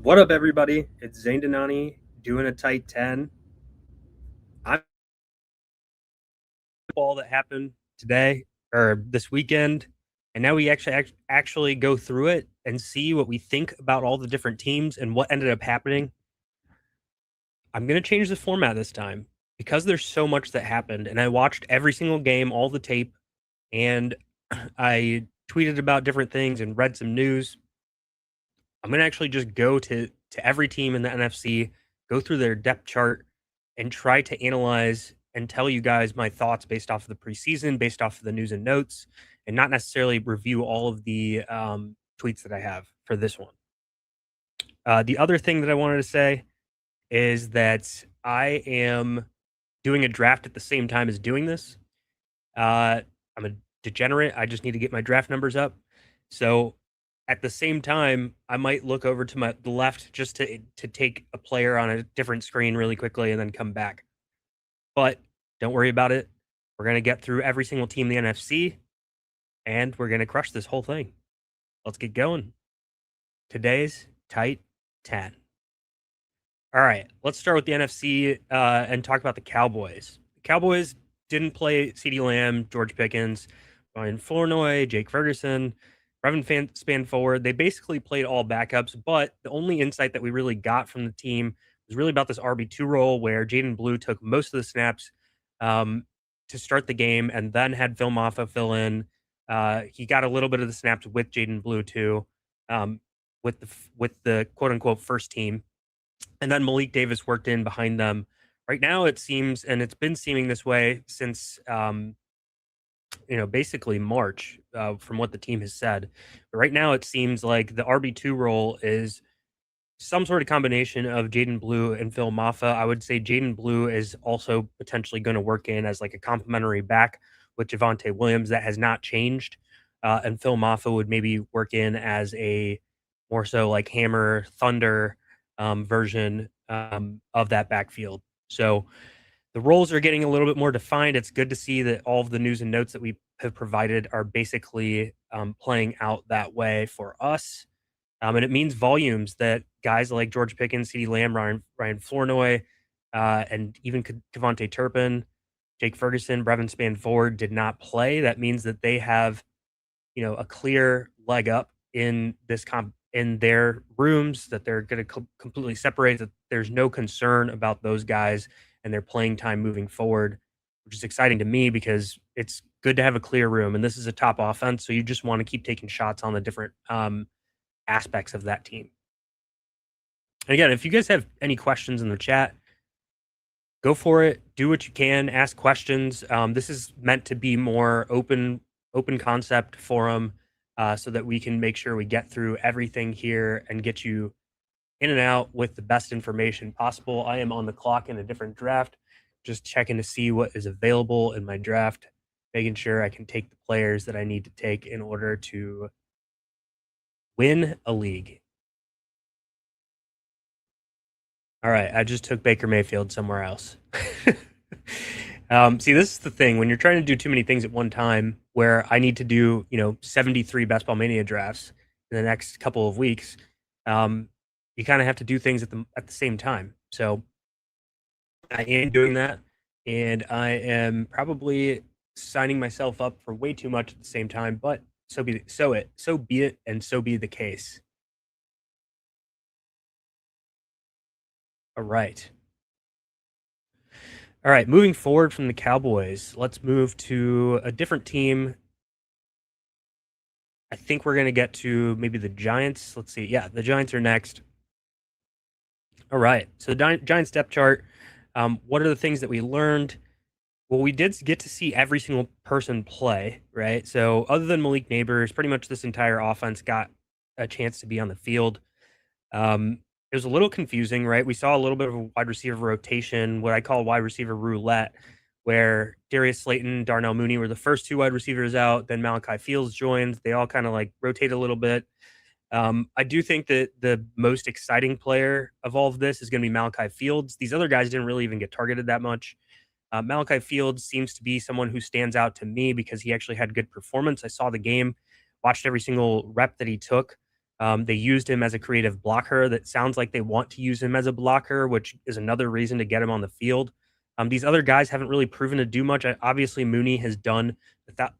What up, everybody? It's Zane Denani doing a tight 10. I'm all that happened today or this weekend, and now we actually go through it and see what we think about all the different teams and what ended up happening. I'm going to change the format this time because there's so much that happened, and I watched every single game, all the tape, and I tweeted about different things and read some news. I'm going to actually just go to every team in the NFC, go through their depth chart, and try to analyze and tell you guys my thoughts based off of the preseason, based off of the news and notes, and not necessarily review all of the tweets that I have for this one. The other thing that I wanted to say is that I am doing a draft at the same time as doing this. I'm a degenerate. I just need to get my draft numbers up. So at the same time, I might look over to the left just to take a player on a different screen really quickly and then come back. But don't worry about it. We're going to get through every single team in the NFC, and we're going to crush this whole thing. Let's get going. Today's tight 10. All right, let's start with the NFC and talk about the Cowboys. The Cowboys didn't play CeeDee Lamb, George Pickens, Ryan Flournoy, Jake Ferguson, Brevin Spann-Forward. They basically played all backups, but the only insight that we really got from the team was really about this RB2 role where Jaden Blue took most of the snaps to start the game and then had Phil Maffa fill in. He got a little bit of the snaps with Jaden Blue too, with the quote-unquote first team. And then Malik Davis worked in behind them. Right now, it seems, and it's been seeming this way since, basically March, from what the team has said. But right now, it seems like the RB2 role is some sort of combination of Jaden Blue and Phil Maffa. I would say Jaden Blue is also potentially going to work in as like a complementary back with Javonte Williams. That has not changed. And Phil Maffa would maybe work in as a more so like hammer thunder version of that backfield. So the roles are getting a little bit more defined. It's good to see that all of the news and notes that we have provided are basically playing out that way for us. And it means volumes that guys like George Pickens, CeeDee Lamb, Ryan Flournoy, and even Devontae Turpin, Jake Ferguson, Brevin Spann-Forward did not play. That means that they have, a clear leg up in this in their rooms, that they're going to completely separate, that there's no concern about those guys and their playing time moving forward, which is exciting to me because it's good to have a clear room. And this is a top offense, so you just want to keep taking shots on the different aspects of that team. And again, if you guys have any questions in the chat, go for it. Do what you can. Ask questions. This is meant to be more open concept forum, so that we can make sure we get through everything here and get you in and out with the best information possible. I am on the clock in a different draft, just checking to see what is available in my draft, making sure I can take the players that I need to take in order to win a league. All right, I just took Baker Mayfield somewhere else. See, this is the thing. When you're trying to do too many things at one time, where I need to do, 73 Best Ball Mania drafts in the next couple of weeks, you kind of have to do things at the same time. So I am doing that, and I am probably signing myself up for way too much at the same time. But so be it, and so be the case. All right. All right, moving forward from the Cowboys, let's move to a different team. I think we're going to get to maybe the Giants. Let's see. Yeah, the Giants are next. All right, so the Giants depth chart. What are the things that we learned? Well, we did get to see every single person play, right? So other than Malik Neighbors, pretty much this entire offense got a chance to be on the field. It was a little confusing, right? We saw a little bit of a wide receiver rotation, what I call wide receiver roulette, where Darius Slayton, Darnell Mooney were the first two wide receivers out. Then Malachi Fields joined. They all kind of like rotate a little bit. I do think that the most exciting player of all of this is going to be Malachi Fields. These other guys didn't really even get targeted that much. Malachi Fields seems to be someone who stands out to me because he actually had good performance. I saw the game, watched every single rep that he took. They used him as a creative blocker. That sounds like they want to use him as a blocker, which is another reason to get him on the field. These other guys haven't really proven to do much. Obviously, Mooney has done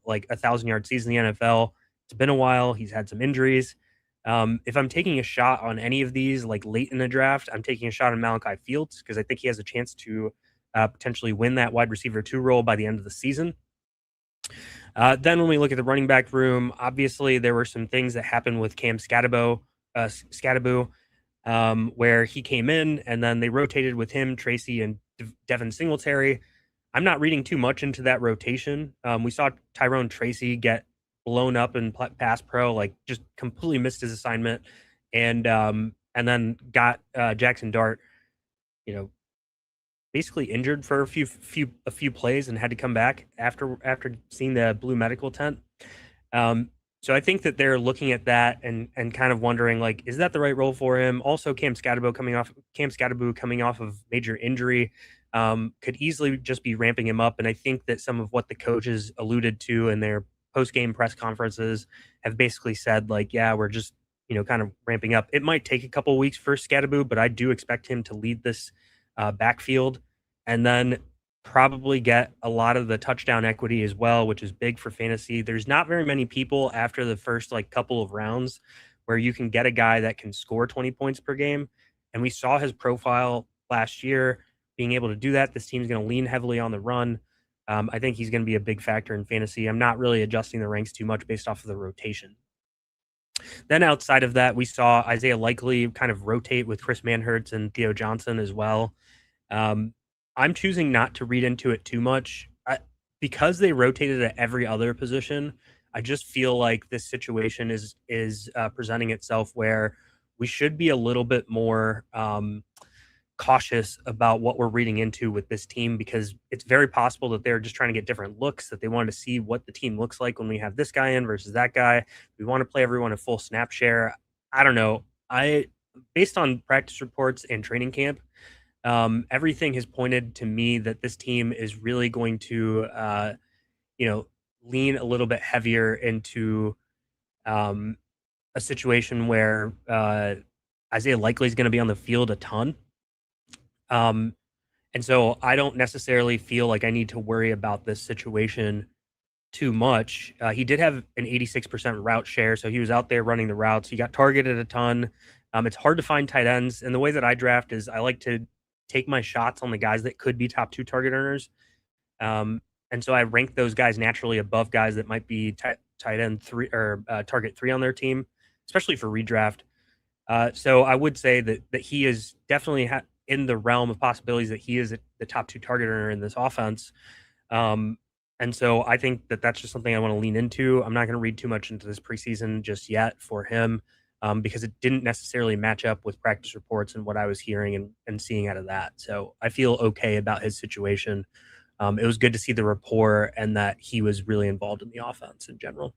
like 1,000-yard season in the NFL. It's been a while. He's had some injuries. If I'm taking a shot on any of these, like late in the draft, I'm taking a shot on Malachi Fields because I think he has a chance to potentially win that wide receiver 2 role by the end of the season. Then when we look at the running back room, obviously there were some things that happened with Cam Scatterbo, where he came in and then they rotated with him, Tracy, and Devin Singletary. I'm not reading too much into that rotation. We saw Tyrone Tracy get blown up in pass pro, like just completely missed his assignment, and then got Jackson Dart, you know, basically injured for a few plays and had to come back after seeing the blue medical tent. So I think that they're looking at that and kind of wondering, like, is that the right role for him? Also, Cam Scatterbo coming off of major injury could easily just be ramping him up. And I think that some of what the coaches alluded to in their post game press conferences have basically said, like, yeah, we're just kind of ramping up. It might take a couple of weeks for Scatterbo, but I do expect him to lead this backfield and then probably get a lot of the touchdown equity as well, which is big for fantasy. There's not very many people after the first like couple of rounds where you can get a guy that can score 20 points per game. And we saw his profile last year being able to do that. This team's going to lean heavily on the run. I think he's going to be a big factor in fantasy. I'm not really adjusting the ranks too much based off of the rotation. Then outside of that, we saw Isaiah Likely kind of rotate with Chris Manhertz and Theo Johnson as well. I'm choosing not to read into it too much because they rotated at every other position. I just feel like this situation is presenting itself where we should be a little bit more cautious about what we're reading into with this team, because it's very possible that they're just trying to get different looks, that they want to see what the team looks like when we have this guy in versus that guy. We want to play everyone a full snap share. I don't know. Based on practice reports and training camp, everything has pointed to me that this team is really going to, lean a little bit heavier into a situation where Isaiah Likely is going to be on the field a ton. And so I don't necessarily feel like I need to worry about this situation too much. He did have an 86% route share, so he was out there running the routes. He got targeted a ton. It's hard to find tight ends, and the way that I draft is I like to take my shots on the guys that could be top 2 target earners. And so I rank those guys naturally above guys that might be tight end 3 or target 3 on their team, especially for redraft. So I would say that he is definitely in the realm of possibilities that he is the top 2 target earner in this offense. And so I think that that's just something I want to lean into. I'm not going to read too much into this preseason just yet for him because it didn't necessarily match up with practice reports and what I was hearing and seeing out of that. So I feel okay about his situation. It was good to see the rapport and that he was really involved in the offense in general.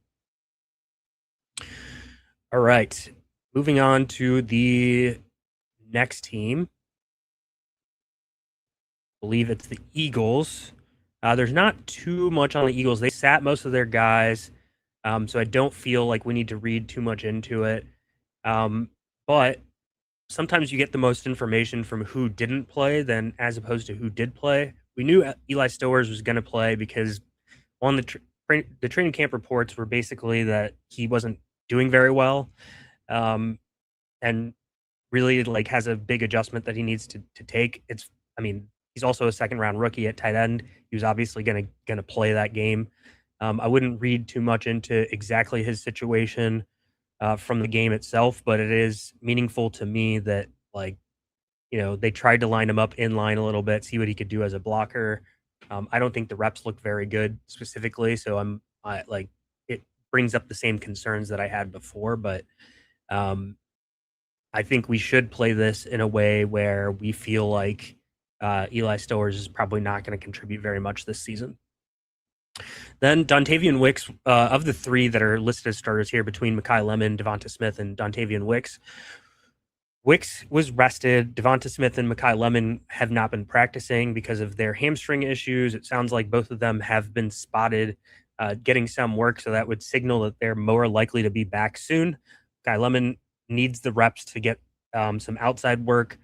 All right. Moving on to the next team. I believe it's the Eagles. There's not too much on the Eagles. They sat most of their guys, so I don't feel like we need to read too much into it. But sometimes you get the most information from who didn't play than as opposed to who did play. We knew Eli Stowers was going to play because on the training camp reports were basically that he wasn't doing very well, and really like has a big adjustment that he needs to take. He's also a second-round rookie at tight end. He was obviously going to play that game. I wouldn't read too much into exactly his situation from the game itself, but it is meaningful to me that, like, they tried to line him up in line a little bit, see what he could do as a blocker. I don't think the reps look very good specifically, so it brings up the same concerns that I had before, but I think we should play this in a way where we feel like Eli Stowers is probably not going to contribute very much this season. Then Dontavian Wicks, of the 3 that are listed as starters here between Mekhi Lemon, Devonta Smith, and Dontavian Wicks, Wicks was rested. Devonta Smith and Mekhi Lemon have not been practicing because of their hamstring issues. It sounds like both of them have been spotted getting some work, so that would signal that they're more likely to be back soon. Mekhi Lemon needs the reps to get some outside work.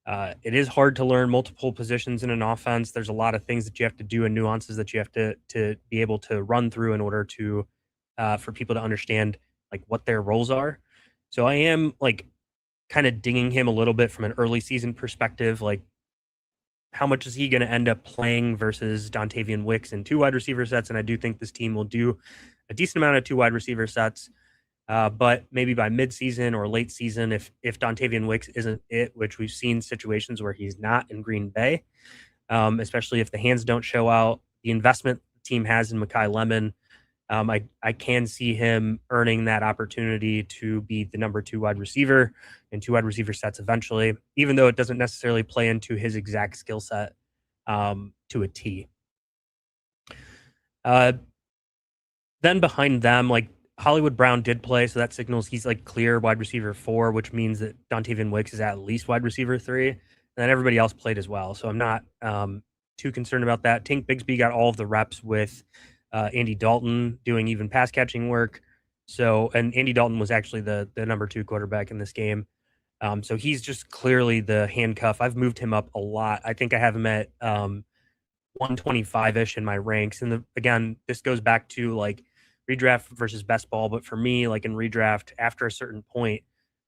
It is hard to learn multiple positions in an offense. There's a lot of things that you have to do and nuances that you have to be able to run through in order to for people to understand like what their roles are. So I am like kind of dinging him a little bit from an early season perspective. Like, how much is he going to end up playing versus Dontavian Wicks in two wide receiver sets? And I do think this team will do a decent amount of two wide receiver sets. But maybe by midseason or late season, if Dontavian Wicks isn't it, which we've seen situations where he's not in Green Bay, especially if the hands don't show out, the investment the team has in Mekhi Lemon, I can see him earning that opportunity to be the number two wide receiver in two wide receiver sets eventually, even though it doesn't necessarily play into his exact skill set to a T. Uh, then behind them, like Hollywood Brown did play, so that signals he's like clear wide receiver 4, which means that Dontavian Wicks is at least wide receiver 3. And then everybody else played as well, so I'm not too concerned about that. Tank Bigsby got all of the reps with Andy Dalton doing even pass catching work. So, and Andy Dalton was actually the number 2 quarterback in this game. So he's just clearly the handcuff. I've moved him up a lot. I think I have him at 125-ish in my ranks. And again, this goes back to like redraft versus best ball. But for me, like in redraft, after a certain point,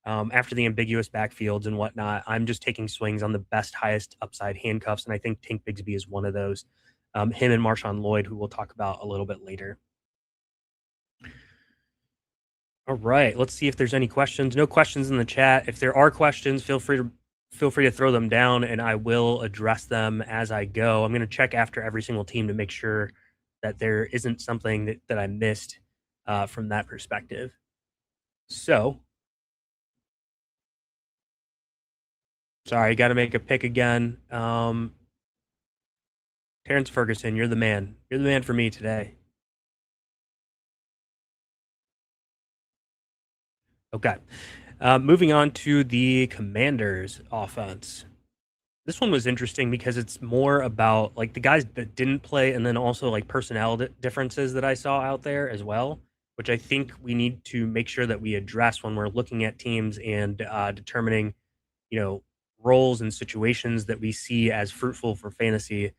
after the ambiguous backfields and whatnot, I'm just taking swings on the best, highest upside handcuffs. And I think Tank Bigsby is one of those. Him and Marshawn Lloyd, who we'll talk about a little bit later. All right, let's see if there's any questions. No questions in the chat. If there are questions, feel free to throw them down, and I will address them as I go. I'm going to check after every single team to make sure that there isn't something that I missed from that perspective. So, sorry, got to make a pick again. Terrence Ferguson, you're the man. You're the man for me today. Okay. Moving on to the Commanders offense. This one was interesting because it's more about like the guys that didn't play and then also like personnel differences that I saw out there as well, which I think we need to make sure that we address when we're looking at teams and determining, roles and situations that we see as fruitful for fantasy,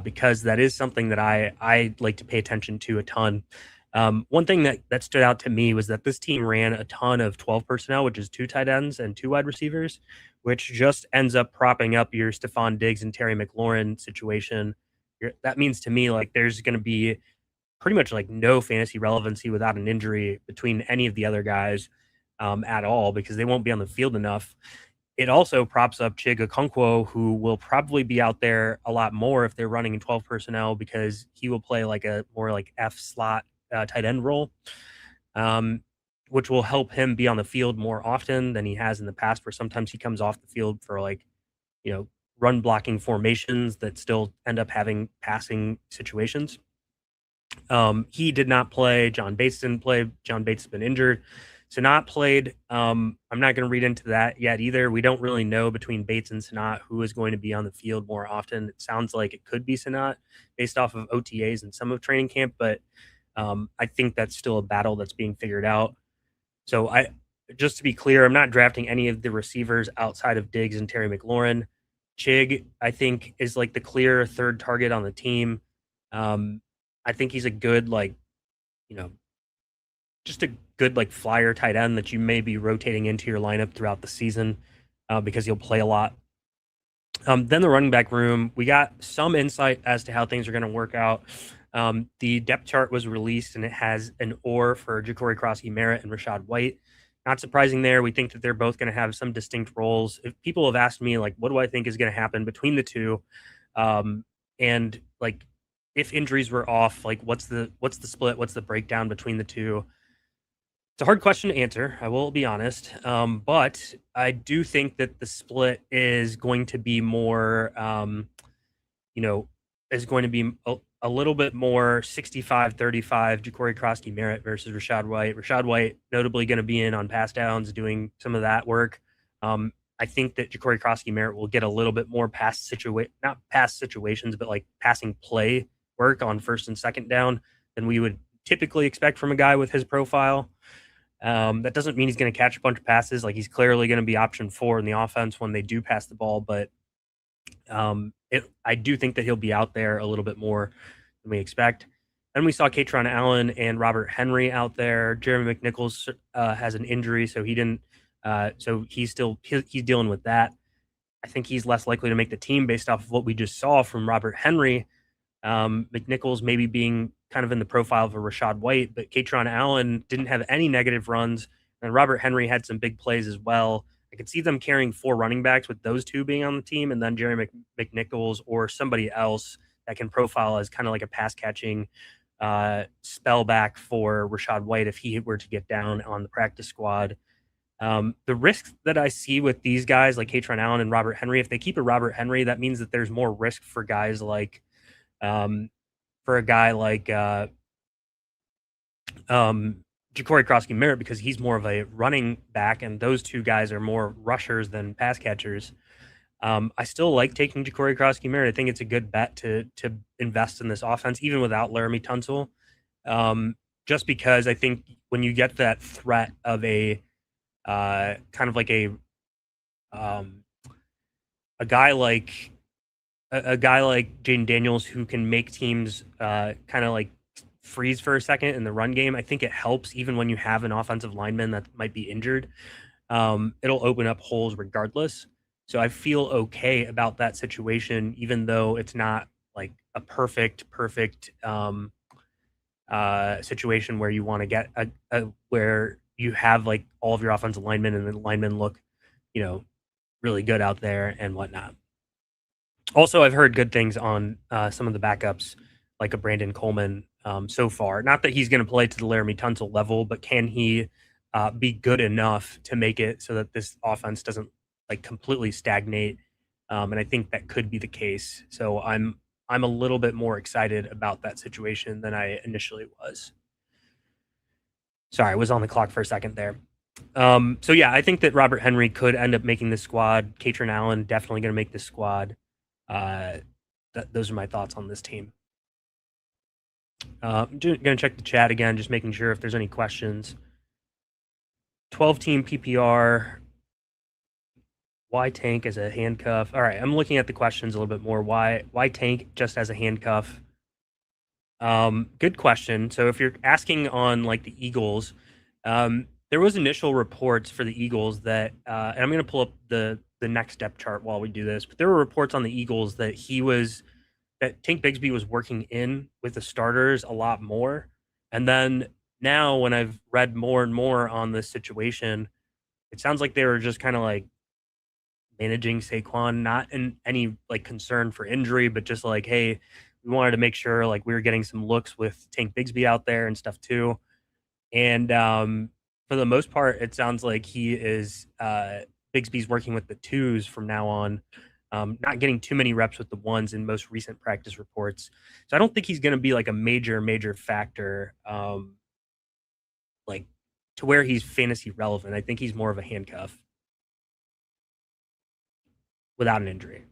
because that is something that I like to pay attention to a ton. One thing that stood out to me was that this team ran a ton of 12 personnel, which is 2 tight ends and 2 wide receivers, which just ends up propping up your Stephon Diggs and Terry McLaurin situation. That means to me like there's going to be pretty much like no fantasy relevancy without an injury between any of the other guys at all, because they won't be on the field enough. It also props up Chig Okonkwo, who will probably be out there a lot more if they're running in 12 personnel, because he will play like a more like F slot tight end role, which will help him be on the field more often than he has in the past, where sometimes he comes off the field for like, run blocking formations that still end up having passing situations. He did not play. John Bates didn't play. John Bates has been injured. Sanat played. I'm not going to read into that yet either. We don't really know between Bates and Sanat who is going to be on the field more often. It sounds like it could be Sanat based off of OTAs and some of training camp, but I think that's still a battle that's being figured out. So just to be clear, I'm not drafting any of the receivers outside of Diggs and Terry McLaurin. Chig, I think, is like the clear third target on the team. I think he's a good, just a good like flyer tight end that you may be rotating into your lineup throughout the season because he'll play a lot. Then the running back room, we got some insight as to how things are going to work out. The depth chart was released, and it has an or for Ja'Cory Crosby-Merritt and Rachaad White. Not surprising there. We think that they're both going to have some distinct roles. If people have asked me, like, what do I think is going to happen between the two? And like, if injuries were off, like, what's the split? What's the breakdown between the two? It's a hard question to answer, I will be honest. But I do think that the split is going to be more, is going to be a little bit more 65-35 Ja'Cory Crosby-Merritt versus Rachaad White. Rachaad White notably going to be in on pass downs, doing some of that work. I think that Ja'Cory Crosby-Merritt will get a little bit more not pass situations, but like passing play work on first and second down than we would typically expect from a guy with his profile. That doesn't mean he's going to catch a bunch of passes. Like he's clearly going to be option 4 in the offense when they do pass the ball, but I do think that he'll be out there a little bit more than we expect. Then we saw Katron Allen and Robert Henry out there. Jeremy McNichols has an injury, so he didn't. So he's dealing with that. I think he's less likely to make the team based off of what we just saw from Robert Henry. McNichols maybe being kind of in the profile of a Rashad White, but Katron Allen didn't have any negative runs, and Robert Henry had some big plays as well. I could see them carrying 4 running backs with those 2 being on the team, and then Jerry McNichols or somebody else that can profile as kind of like a pass catching spell back for Rashad White if he were to get down on the practice squad. The risks that I see with these guys like Katron Allen and Robert Henry, if they keep a Robert Henry, that means that there's more risk for guys like for a guy like Ja'Cory Krosky-Merritt because he's more of a running back, and those 2 guys are more rushers than pass catchers. I still like taking Ja'Cory Krosky-Merritt. I think it's a good bet to invest in this offense, even without Laramie Tunsil, just because I think when you get that threat of a kind of like a guy like Jaden Daniels who can make teams kind of like freeze for a second in the run game, I think it helps even when you have an offensive lineman that might be injured. It'll open up holes regardless. So I feel okay about that situation, even though it's not like a perfect situation where you want to get where you have like all of your offensive linemen and the linemen look, really good out there and whatnot. Also, I've heard good things on some of the backups, like a Brandon Coleman so far. Not that he's going to play to the Laramie Tunsil level, but can he be good enough to make it so that this offense doesn't like completely stagnate? And I think that could be the case. So I'm a little bit more excited about that situation than I initially was. Sorry, I was on the clock for a second there. So yeah, I think that Robert Henry could end up making the squad. Katron Allen definitely going to make the squad. Those are my thoughts on this team. I'm going to check the chat again, just making sure if there's any questions. 12-team PPR. Why Tank as a handcuff? All right, I'm looking at the questions a little bit more. Why Tank just as a handcuff? Good question. So if you're asking on like the Eagles, there was initial reports for the Eagles that, and I'm going to pull up the next depth chart while we do this, but there were reports on the Eagles that Tank Bigsby was working in with the starters a lot more. And then now when I've read more and more on this situation, it sounds like they were just kind of like managing Saquon, not in any like concern for injury, but just like, hey, we wanted to make sure like we were getting some looks with Tank Bigsby out there and stuff too. And for the most part, it sounds like he is Bigsby's working with the 2s from now on, not getting too many reps with the 1s in most recent practice reports. So I don't think he's going to be like a major factor, like to where he's fantasy relevant. I think he's more of a handcuff without an injury.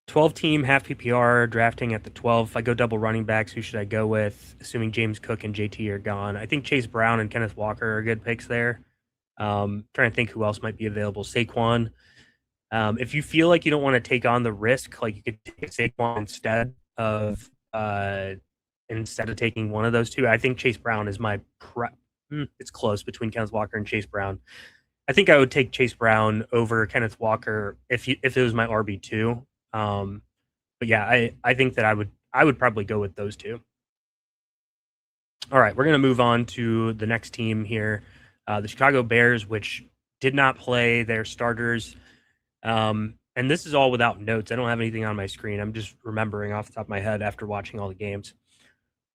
12-team half PPR drafting at the 12. If I go double running backs, who should I go with? Assuming James Cook and JT are gone. I think Chase Brown and Kenneth Walker are good picks there. Trying to think who else might be available. Saquon. If you feel like you don't want to take on the risk, like you could take Saquon instead of taking one of those 2. I think Chase Brown is my it's close between Kenneth Walker and Chase Brown. I think I would take Chase Brown over Kenneth Walker if it was my RB2. But yeah, I think that I would probably go with those 2. All right, we're going to move on to the next team here, the Chicago Bears, which did not play their starters. And this is all without notes. I don't have anything on my screen. I'm just remembering off the top of my head after watching all the games.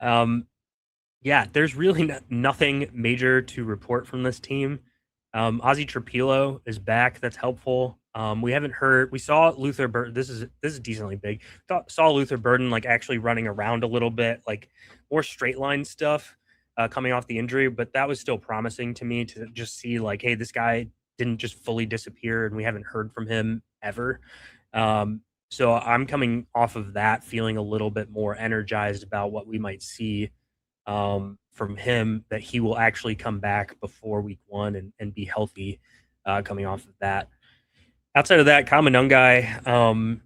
Yeah, there's really nothing major to report from this team. Ozzie Trapilo is back. That's helpful. We haven't heard. We saw Luther Burden. This is decently big. Saw Luther Burden like actually running around a little bit, like more straight line stuff coming off the injury. But that was still promising to me to just see like, hey, this guy didn't just fully disappear, and we haven't heard from him ever. So I'm coming off of that feeling a little bit more energized about what we might see from him that he will actually come back before week 1 and be healthy coming off of that. Outside of that, Kamanungai,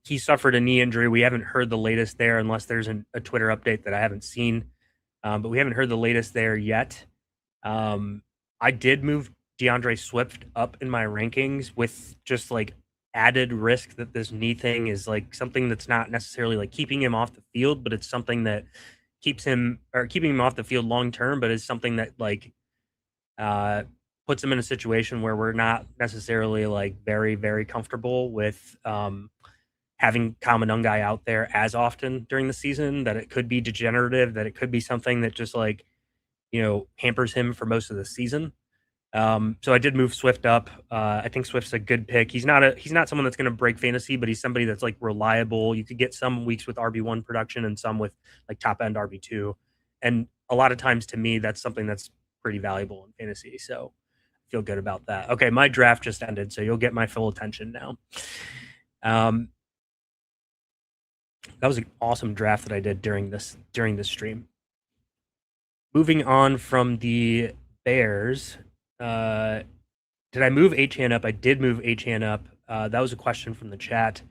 he suffered a knee injury. We haven't heard the latest there unless there's a Twitter update that I haven't seen. But we haven't heard the latest there yet. I did move DeAndre Swift up in my rankings with just like added risk that this knee thing is like something that's not necessarily like keeping him off the field, but it's something that keeping him off the field long term, but is something that like puts him in a situation where we're not necessarily like very, very comfortable with having Kamanungai out there as often during the season, that it could be degenerative, that it could be something that just like, hampers him for most of the season. So I did move Swift up. I think Swift's a good pick. He's not someone that's going to break fantasy, but he's somebody that's like reliable. You could get some weeks with RB1 production and some with like top end RB2. And a lot of times to me, that's something that's pretty valuable in fantasy. So I feel good about that. Okay. My draft just ended, so you'll get my full attention now. That was an awesome draft that I did during this stream. Moving on from the Bears, did I move Achane up? I did move Achane up. That was a question from the chat.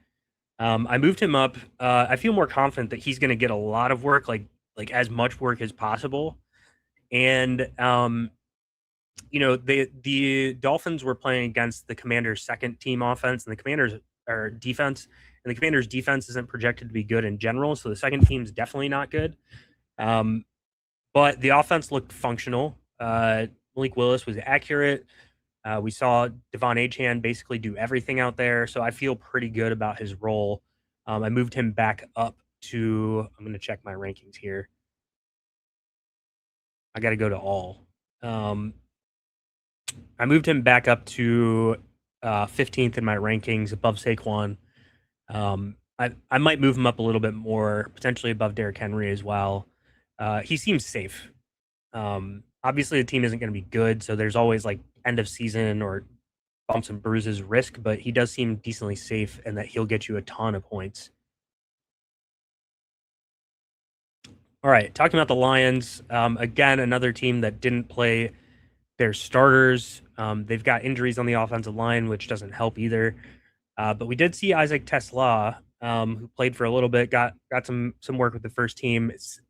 I moved him up. I feel more confident that he's going to get a lot of work, like as much work as possible. And the Dolphins were playing against the Commanders' second team offense, and the Commanders are defense. And the Commanders' defense isn't projected to be good in general, so the second team's definitely not good. But the offense looked functional. Malik Willis was accurate. We saw Devon Achane basically do everything out there, so I feel pretty good about his role. I moved him back up to, I'm going to check my rankings here. I got to go to all. I moved him back up to 15th in my rankings, above Saquon. I might move him up a little bit more, potentially above Derrick Henry as well. He seems safe. Obviously, the team isn't going to be good, so there's always like end of season or bumps and bruises risk, but he does seem decently safe and that he'll get you a ton of points. All right, talking about the Lions, again, another team that didn't play their starters. They've got injuries on the offensive line, which doesn't help either. But we did see Isaac Tesla, who played for a little bit, got some work with the first team. As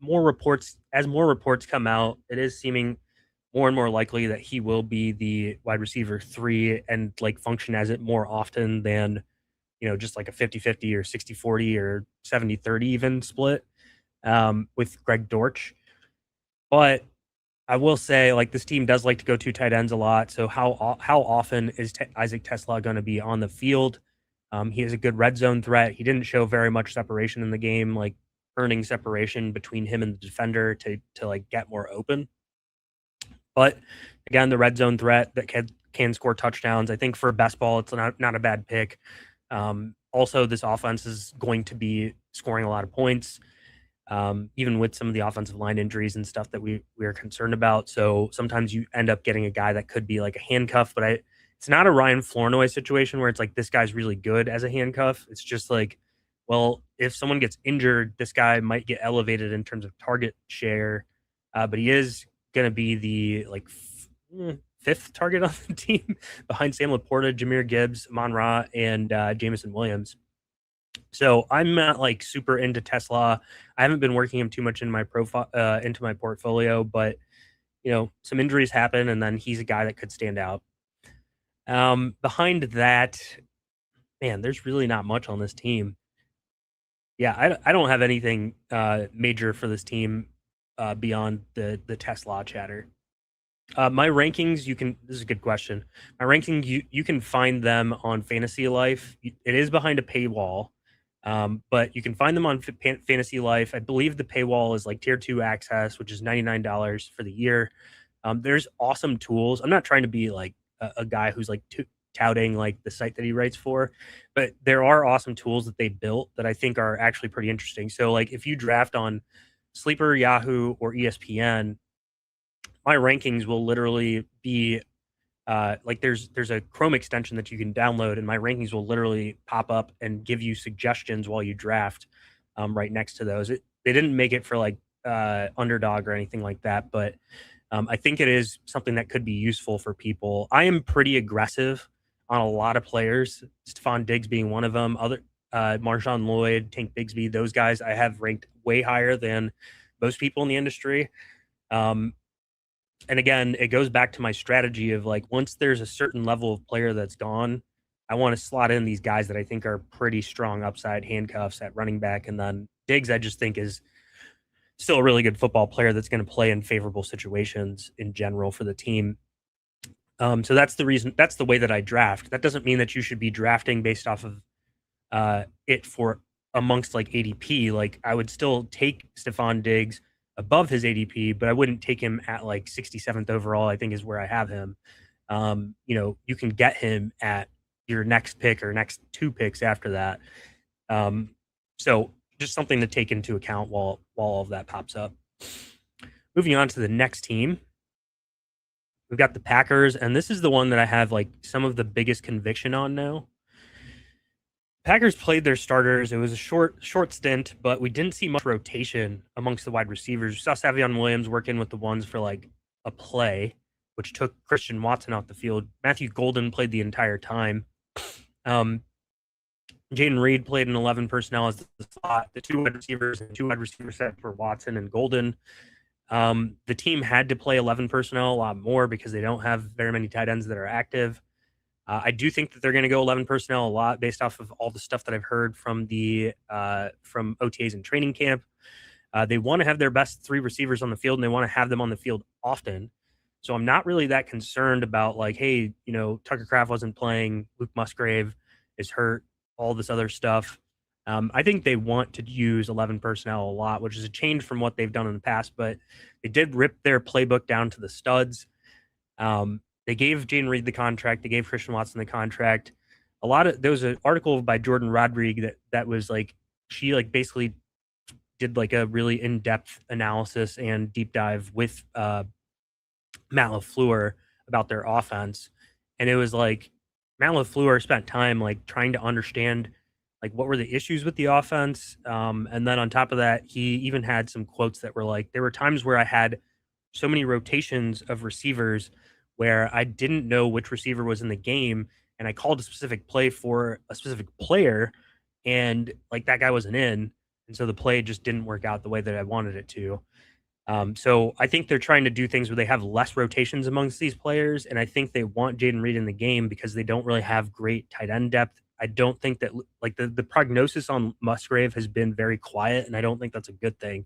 more reports come out, it is seeming more and more likely that he will be the wide receiver 3 and like function as it more often than, just like a 50-50 or 60-40 or 70-30 even split with Greg Dortch. But I will say, like, this team does like to go 2 tight ends a lot. So how often is Isaac Tesla going to be on the field? He is a good red zone threat. He didn't show very much separation in the game, like earning separation between him and the defender to like get more open. But again, the red zone threat that can score touchdowns. I think for best ball, it's not a bad pick. Also, this offense is going to be scoring a lot of points. Even with some of the offensive line injuries and stuff that we are concerned about. So sometimes you end up getting a guy that could be like a handcuff, but it's not a Ryan Flournoy situation where it's like this guy's really good as a handcuff. It's just like, well, if someone gets injured, this guy might get elevated in terms of target share, but he is going to be the like 5th target on the team behind Sam Laporta, Jahmyr Gibbs, Amon Ra, and Jameson Williams. So I'm not like super into Tesla. I haven't been working him too much in my profile into my portfolio, but some injuries happen, and then he's a guy that could stand out. Behind that, man, there's really not much on this team. Yeah, I don't have anything major for this team beyond the Tesla chatter. My rankings, this is a good question. My ranking, you can find them on Fantasy Life. It is behind a paywall. But you can find them on Fantasy Life. I believe the paywall is like tier 2 access, which is $99 for the year. There's awesome tools. I'm not trying to be like a guy who's like touting like the site that he writes for, but there are awesome tools that they built that I think are actually pretty interesting. So like if you draft on Sleeper, Yahoo, or ESPN, my rankings will literally be like there's a Chrome extension that you can download, and my rankings will literally pop up and give you suggestions while you draft right next to those. They didn't make it for like underdog or anything like that, but I think it is something that could be useful for people. I am pretty aggressive on a lot of players, Stephon Diggs being one of them. Other Marshawn Lloyd, Tank Bigsby, those guys I have ranked way higher than most people in the industry. Um, and again, it goes back to my strategy of like once there's a certain level of player that's gone, I want to slot in these guys that I think are pretty strong upside handcuffs at running back. And then Diggs, I just think is still a really good football player that's going to play in favorable situations in general for the team. So that's the reason. That's the way that I draft. That doesn't mean that you should be drafting based off of it for amongst like ADP. Like I would still take Stephon Diggs above his ADP, but I wouldn't take him at like 67th overall. I think is where I have him. You can get him at your next pick or next two picks after that. So just something to take into account while all of that pops up. Moving on to the next team, we've got the Packers, and this is the one that I have like some of the biggest conviction on now. Packers played their starters. It was a short stint, but we didn't see much rotation amongst the wide receivers. We saw Savion Williams working with the ones for like a play, which took Christian Watson off the field. Matthew Golden played the entire time. Jaden Reed played in 11 personnel as the slot. The two wide receiver set for Watson and Golden. The team had to play 11 personnel a lot more because they don't have very many tight ends that are active. I do think that they're going to go 11 personnel a lot based off of all the stuff that I've heard from from OTAs and training camp. They want to have their best three receivers on the field, and they want to have them on the field often. So I'm not really that concerned about like, hey, Tucker Kraft wasn't playing, Luke Musgrave is hurt, all this other stuff. I think they want to use 11 personnel a lot, which is a change from what they've done in the past, but they did rip their playbook down to the studs. They gave Jaden Reed the contract. They gave Christian Watson the contract. There was an article by Jordan Rodrigue that was like, she like basically did like a really in-depth analysis and deep dive with Matt LaFleur about their offense. And it was like Matt LaFleur spent time like trying to understand like what were the issues with the offense. And then on top of that, he even had some quotes that were like, there were times where I had so many rotations of receivers where I didn't know which receiver was in the game, and I called a specific play for a specific player, and like that guy wasn't in, and so the play just didn't work out the way that I wanted it to. So I think they're trying to do things where they have less rotations amongst these players, and I think they want Jaden Reed in the game because they don't really have great tight end depth. I don't think that like the prognosis on Musgrave has been very quiet, and I don't think that's a good thing.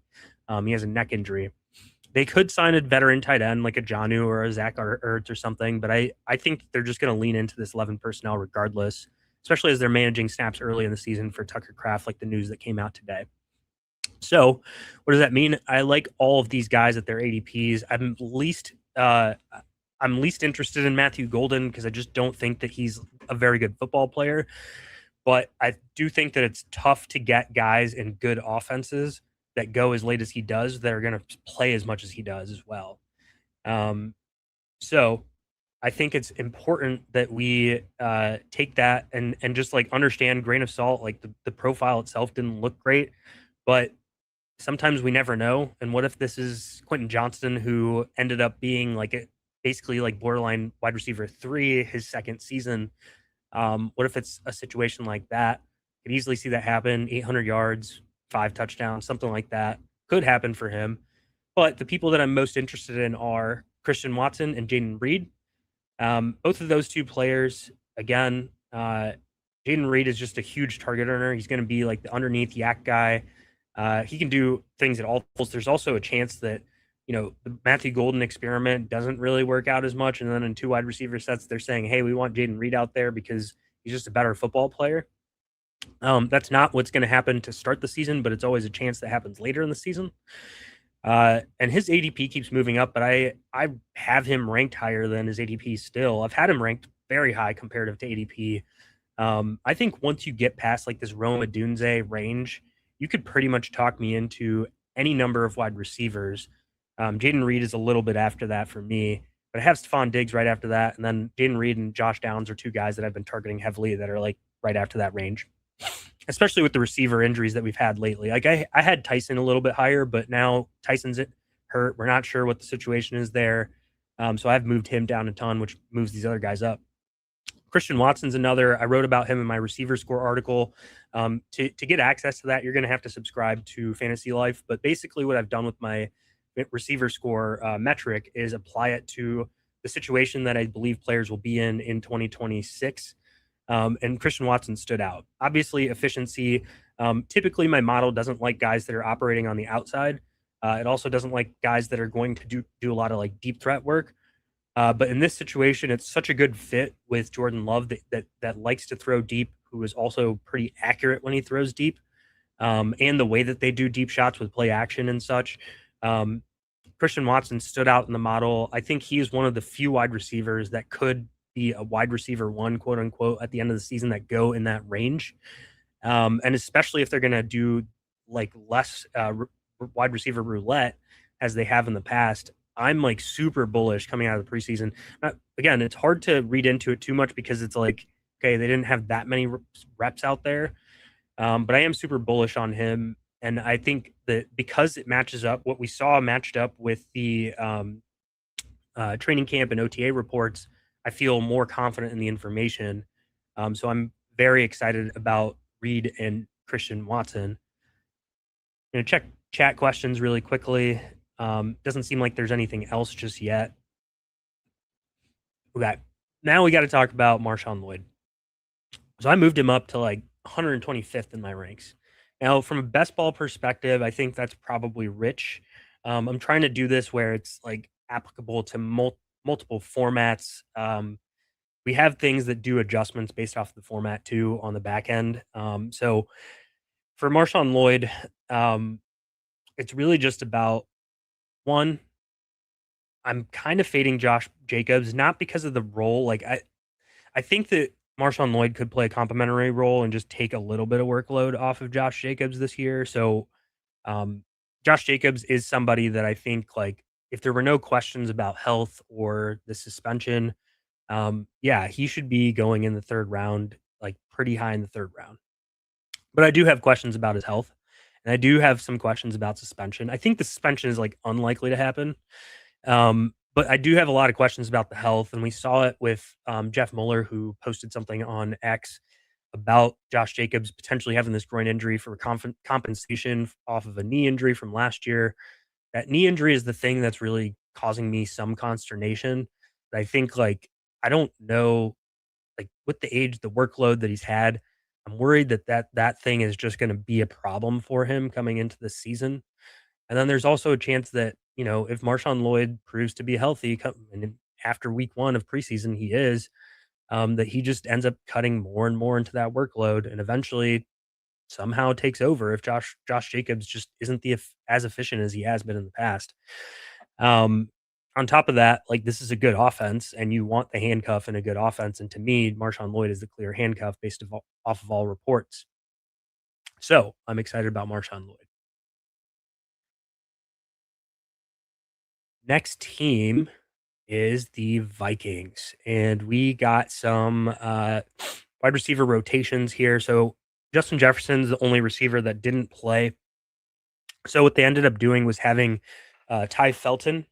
He has a neck injury. They could sign a veteran tight end like a Jonnu or a Zach Ertz or something, but I think they're just going to lean into this 11 personnel regardless, especially as they're managing snaps early in the season for Tucker Kraft, like the news that came out today. So what does that mean? I like all of these guys at their ADPs. I'm least interested in Matthew Golden because I just don't think that he's a very good football player. But I do think that it's tough to get guys in good offenses that go as late as he does that are going to play as much as he does as well. So I think it's important that we take that and just like understand grain of salt. Like the profile itself didn't look great, but sometimes we never know. And what if this is Quentin Johnston, who ended up being like basically like borderline wide receiver 3 his second season? What if it's a situation like that? Could easily see that happen. 800 yards, 5 touchdowns, something like that could happen for him. But the people that I'm most interested in are Christian Watson and Jaden Reed. Both of those two players, again, Jaden Reed is just a huge target earner. He's going to be like the underneath yak guy. He can do things at all levels. There's also a chance that, the Matthew Golden experiment doesn't really work out as much. And then in 2 wide receiver sets, they're saying, hey, we want Jaden Reed out there because he's just a better football player. That's not what's going to happen to start the season, but it's always a chance that happens later in the season. And his ADP keeps moving up, but I have him ranked higher than his ADP still. I've had him ranked very high comparative to ADP. I think once you get past like this Rome Odunze range, you could pretty much talk me into any number of wide receivers. Jaden Reed is a little bit after that for me, but I have Stephon Diggs right after that. And then Jaden Reed and Josh Downs are 2 guys that I've been targeting heavily that are like right after that range. especially with the receiver injuries that we've had lately. Like I had Tyson a little bit higher, but now Tyson's hurt. We're not sure what the situation is there. So I've moved him down a ton, which moves these other guys up. Christian Watson's another. I wrote about him in my receiver score article. To get access to that, you're going to have to subscribe to Fantasy Life. But basically, what I've done with my receiver score metric is apply it to the situation that I believe players will be in 2026. And Christian Watson stood out. Obviously, efficiency. Typically, my model doesn't like guys that are operating on the outside. It also doesn't like guys that are going to do a lot of like deep threat work. But in this situation, it's such a good fit with Jordan Love that likes to throw deep, who is also pretty accurate when he throws deep, and the way that they do deep shots with play action and such. Um, Christian Watson stood out in the model. I think he is one of the few wide receivers that could be a wide receiver one, quote unquote, at the end of the season that go in that range. And especially if they're going to do like less wide receiver roulette as they have in the past, I'm like super bullish coming out of the preseason. Again, it's hard to read into it too much because it's like, okay, they didn't have that many reps out there. But I am super bullish on him. And I think that because it matches up, what we saw matched up with the training camp and OTA reports, I feel more confident in the information. So I'm very excited about Reed and Christian Watson. I'm going to check chat questions really quickly. Doesn't seem like there's anything else just yet. Okay. Now we got to talk about Marshawn Lloyd. So I moved him up to like 125th in my ranks. Now, from a best ball perspective, I think that's probably rich. I'm trying to do this where it's like applicable to multiple formats. We have things that do adjustments based off the format too on the back end. So for Marshawn Lloyd, it's really just about one. I'm kind of fading Josh Jacobs, not because of the role. Like I think that Marshawn Lloyd could play a complementary role and just take a little bit of workload off of Josh Jacobs this year. So um, Josh Jacobs is somebody that I think like if there were no questions about health or the suspension, yeah, he should be going in the third round, like pretty high in the third round. But I do have questions about his health, and I do have some questions about suspension. I think the suspension is like unlikely to happen. But I do have a lot of questions about the health, and we saw it with Jeff Mueller, who posted something on X about Josh Jacobs potentially having this groin injury for compensation off of a knee injury from last year. That knee injury is the thing that's really causing me some consternation. I think, like, I don't know, like with the age, the workload that he's had, I'm worried that thing is just going to be a problem for him coming into the season. And then there's also a chance that, if Marshawn Lloyd proves to be healthy and after week one of preseason, he is, that he just ends up cutting more and more into that workload and eventually somehow takes over if Josh Jacobs just isn't as efficient as he has been in the past. Um, on top of that, like this is a good offense and you want the handcuff in a good offense. And to me, Marshawn Lloyd is the clear handcuff off of all reports. So I'm excited about Marshawn Lloyd. Next team is the Vikings, and we got some wide receiver rotations here. So Justin Jefferson's the only receiver that didn't play. So what they ended up doing was having Ty Felton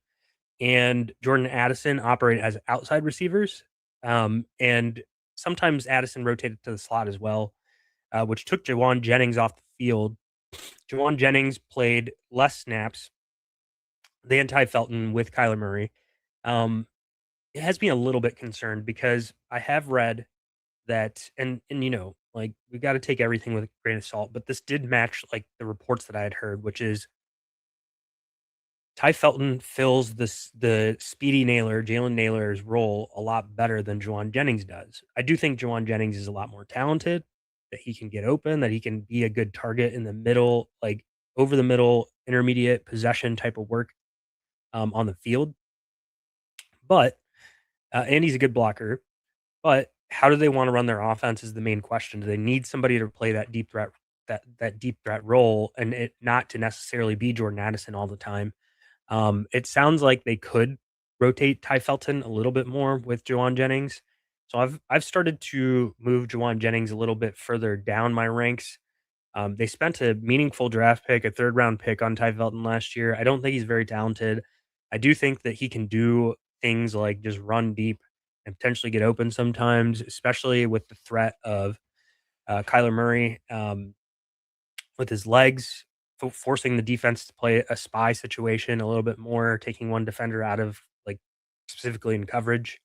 and Jordan Addison operate as outside receivers, and sometimes Addison rotated to the slot as well, which took Jawan Jennings off the field. Jawan Jennings played less snaps than Ty Felton with Kyler Murray. Um, it has me a little bit concerned because I have read that and like we got to take everything with a grain of salt, but this did match like the reports that I had heard, which is Ty Felton fills the speedy Naylor, Jalen Naylor's role a lot better than Juwan Jennings does. I do think Juwan Jennings is a lot more talented, that he can get open, that he can be a good target in the middle, like over the middle, intermediate possession type of work on the field. But and he's a good blocker. But how do they want to run their offense is the main question. Do they need somebody to play that deep threat that deep threat role and it not to necessarily be Jordan Addison all the time? It sounds like they could rotate Ty Felton a little bit more with Jawan Jennings. So I've started to move Jawan Jennings a little bit further down my ranks. They spent a meaningful draft pick, a third round pick on Ty Felton last year. I don't think he's very talented. I do think that he can do things like just run deep and potentially get open sometimes, especially with the threat of Kyler Murray with his legs, forcing the defense to play a spy situation a little bit more, taking one defender out of like specifically in coverage,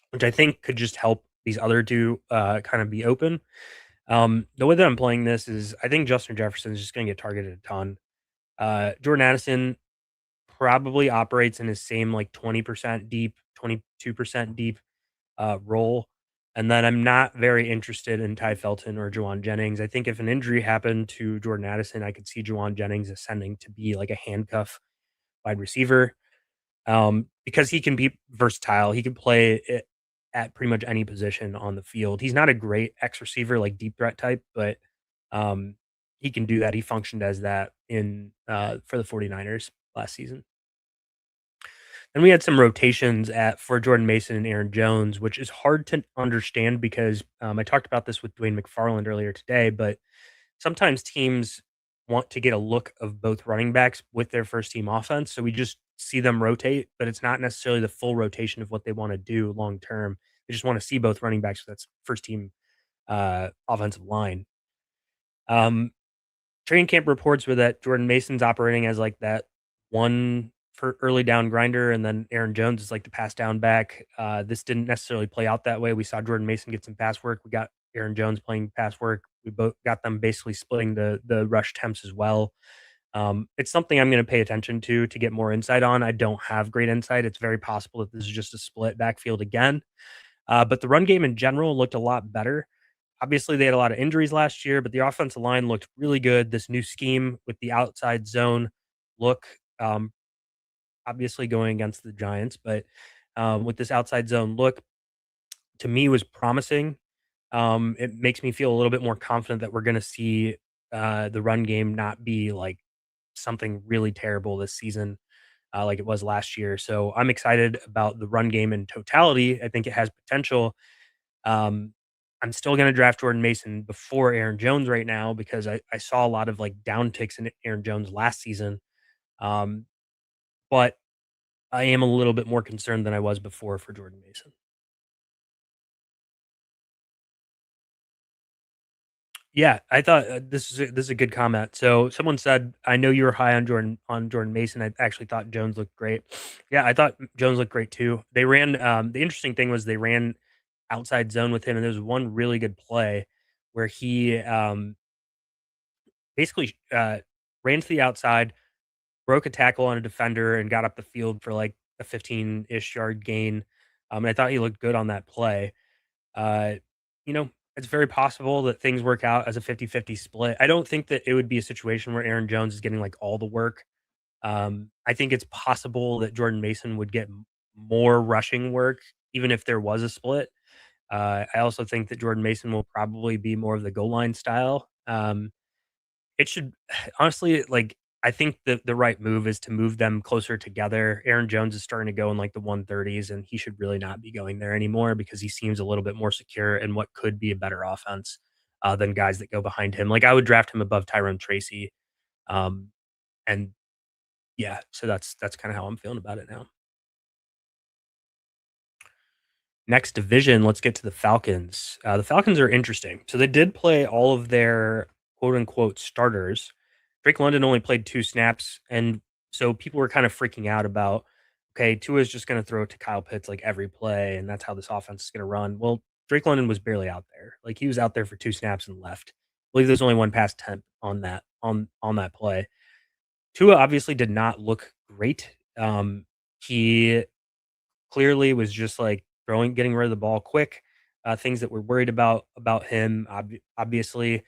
which I think could just help these other two kind of be open. The way that I'm playing this is I think Justin Jefferson is just going to get targeted a ton. Jordan Addison probably operates in his same like 20% deep, 22% deep role. And then I'm not very interested in Ty Felton or Jawan Jennings. I think if an injury happened to Jordan Addison, I could see Jawan Jennings ascending to be like a handcuff wide receiver because he can be versatile. He can play it at pretty much any position on the field. He's not a great X receiver, like deep threat type, but um, he can do that. He functioned as that in for the 49ers last season. And we had some rotations at for Jordan Mason and Aaron Jones, which is hard to understand because I talked about this with Dwayne McFarland earlier today, but sometimes teams want to get a look of both running backs with their first team offense. So we just see them rotate, but it's not necessarily the full rotation of what they want to do long term. They just want to see both running backs with that first team offensive line. Um, Training camp reports were that Jordan Mason's operating as like that one for early down grinder, and then Aaron Jones is like the pass down back. This didn't necessarily play out that way. We saw Jordan Mason get some pass work. We got Aaron Jones playing pass work. We both got them basically splitting the rush temps as well. It's something I'm going to pay attention to get more insight on. I don't have great insight. It's very possible that this is just a split backfield again. But the run game in general looked a lot better. Obviously, they had a lot of injuries last year, but the offensive line looked really good. This new scheme with the outside zone look, um, obviously going against the Giants, but with this outside zone look, to me was promising. It makes me feel a little bit more confident that we're going to see the run game not be like something really terrible this season, like it was last year. So I'm excited about the run game in totality. I think it has potential. um, I'm still gonna draft Jordan Mason before Aaron Jones right now because I saw a lot of, like, down ticks in Aaron Jones last season, um, but I am a little bit more concerned than I was before for Jordan Mason. Yeah, I thought, this is a good comment. So, someone said, "I know you were high on Jordan Mason, I actually thought Jones looked great." Yeah, I thought Jones looked great too. They ran, the interesting thing was they ran outside zone with him, and there was one really good play where he, basically, ran to the outside, broke a tackle on a defender, and got up the field for like a 15-ish yard gain. And I thought he looked good on that play. Uh, you know, it's very possible that things work out as a 50-50 split. I don't think that it would be a situation where Aaron Jones is getting like all the work. I think it's possible that Jordan Mason would get more rushing work, even if there was a split. I also think that Jordan Mason will probably be more of the goal line style. It should honestly, like, I think the right move is to move them closer together. Aaron Jones is starting to go in, like, the 130s, and he should really not be going there anymore because he seems a little bit more secure in what could be a better offense, than guys that go behind him. Like, I would draft him above Tyrone Tracy, um, and yeah, so that's kinda how I'm feeling about it now. Next division, let's get to the Falcons. The Falcons are interesting. So they did play all of their quote unquote starters. Drake London only played 2 snaps. And so people were kind of freaking out about, okay, Tua is just going to throw it to Kyle Pitts like every play. And that's how this offense is going to run. Well, Drake London was barely out there. Like he was out there for 2 snaps and left. I believe there's only one pass attempt on that play. Tua obviously did not look great. He clearly was just like getting rid of the ball quick. Things that we're worried about him. Obviously,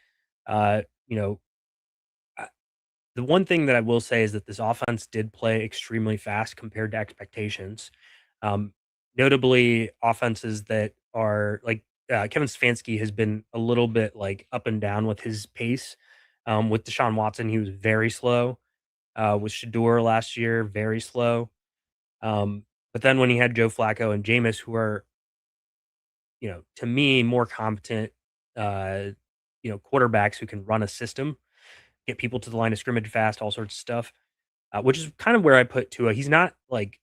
uh, you know, uh, the one thing that I will say is that this offense did play extremely fast compared to expectations. Um, Notably, offenses that are like Kevin Stefanski has been a little bit like up and down with his pace. With Deshaun Watson, he was very slow. With Shador last year, very slow. But then when he had Joe Flacco and Jameis, who are, to me, more competent, uh, quarterbacks who can run a system, get people to the line of scrimmage fast, all sorts of stuff. Which is kind of where I put Tua. He's not like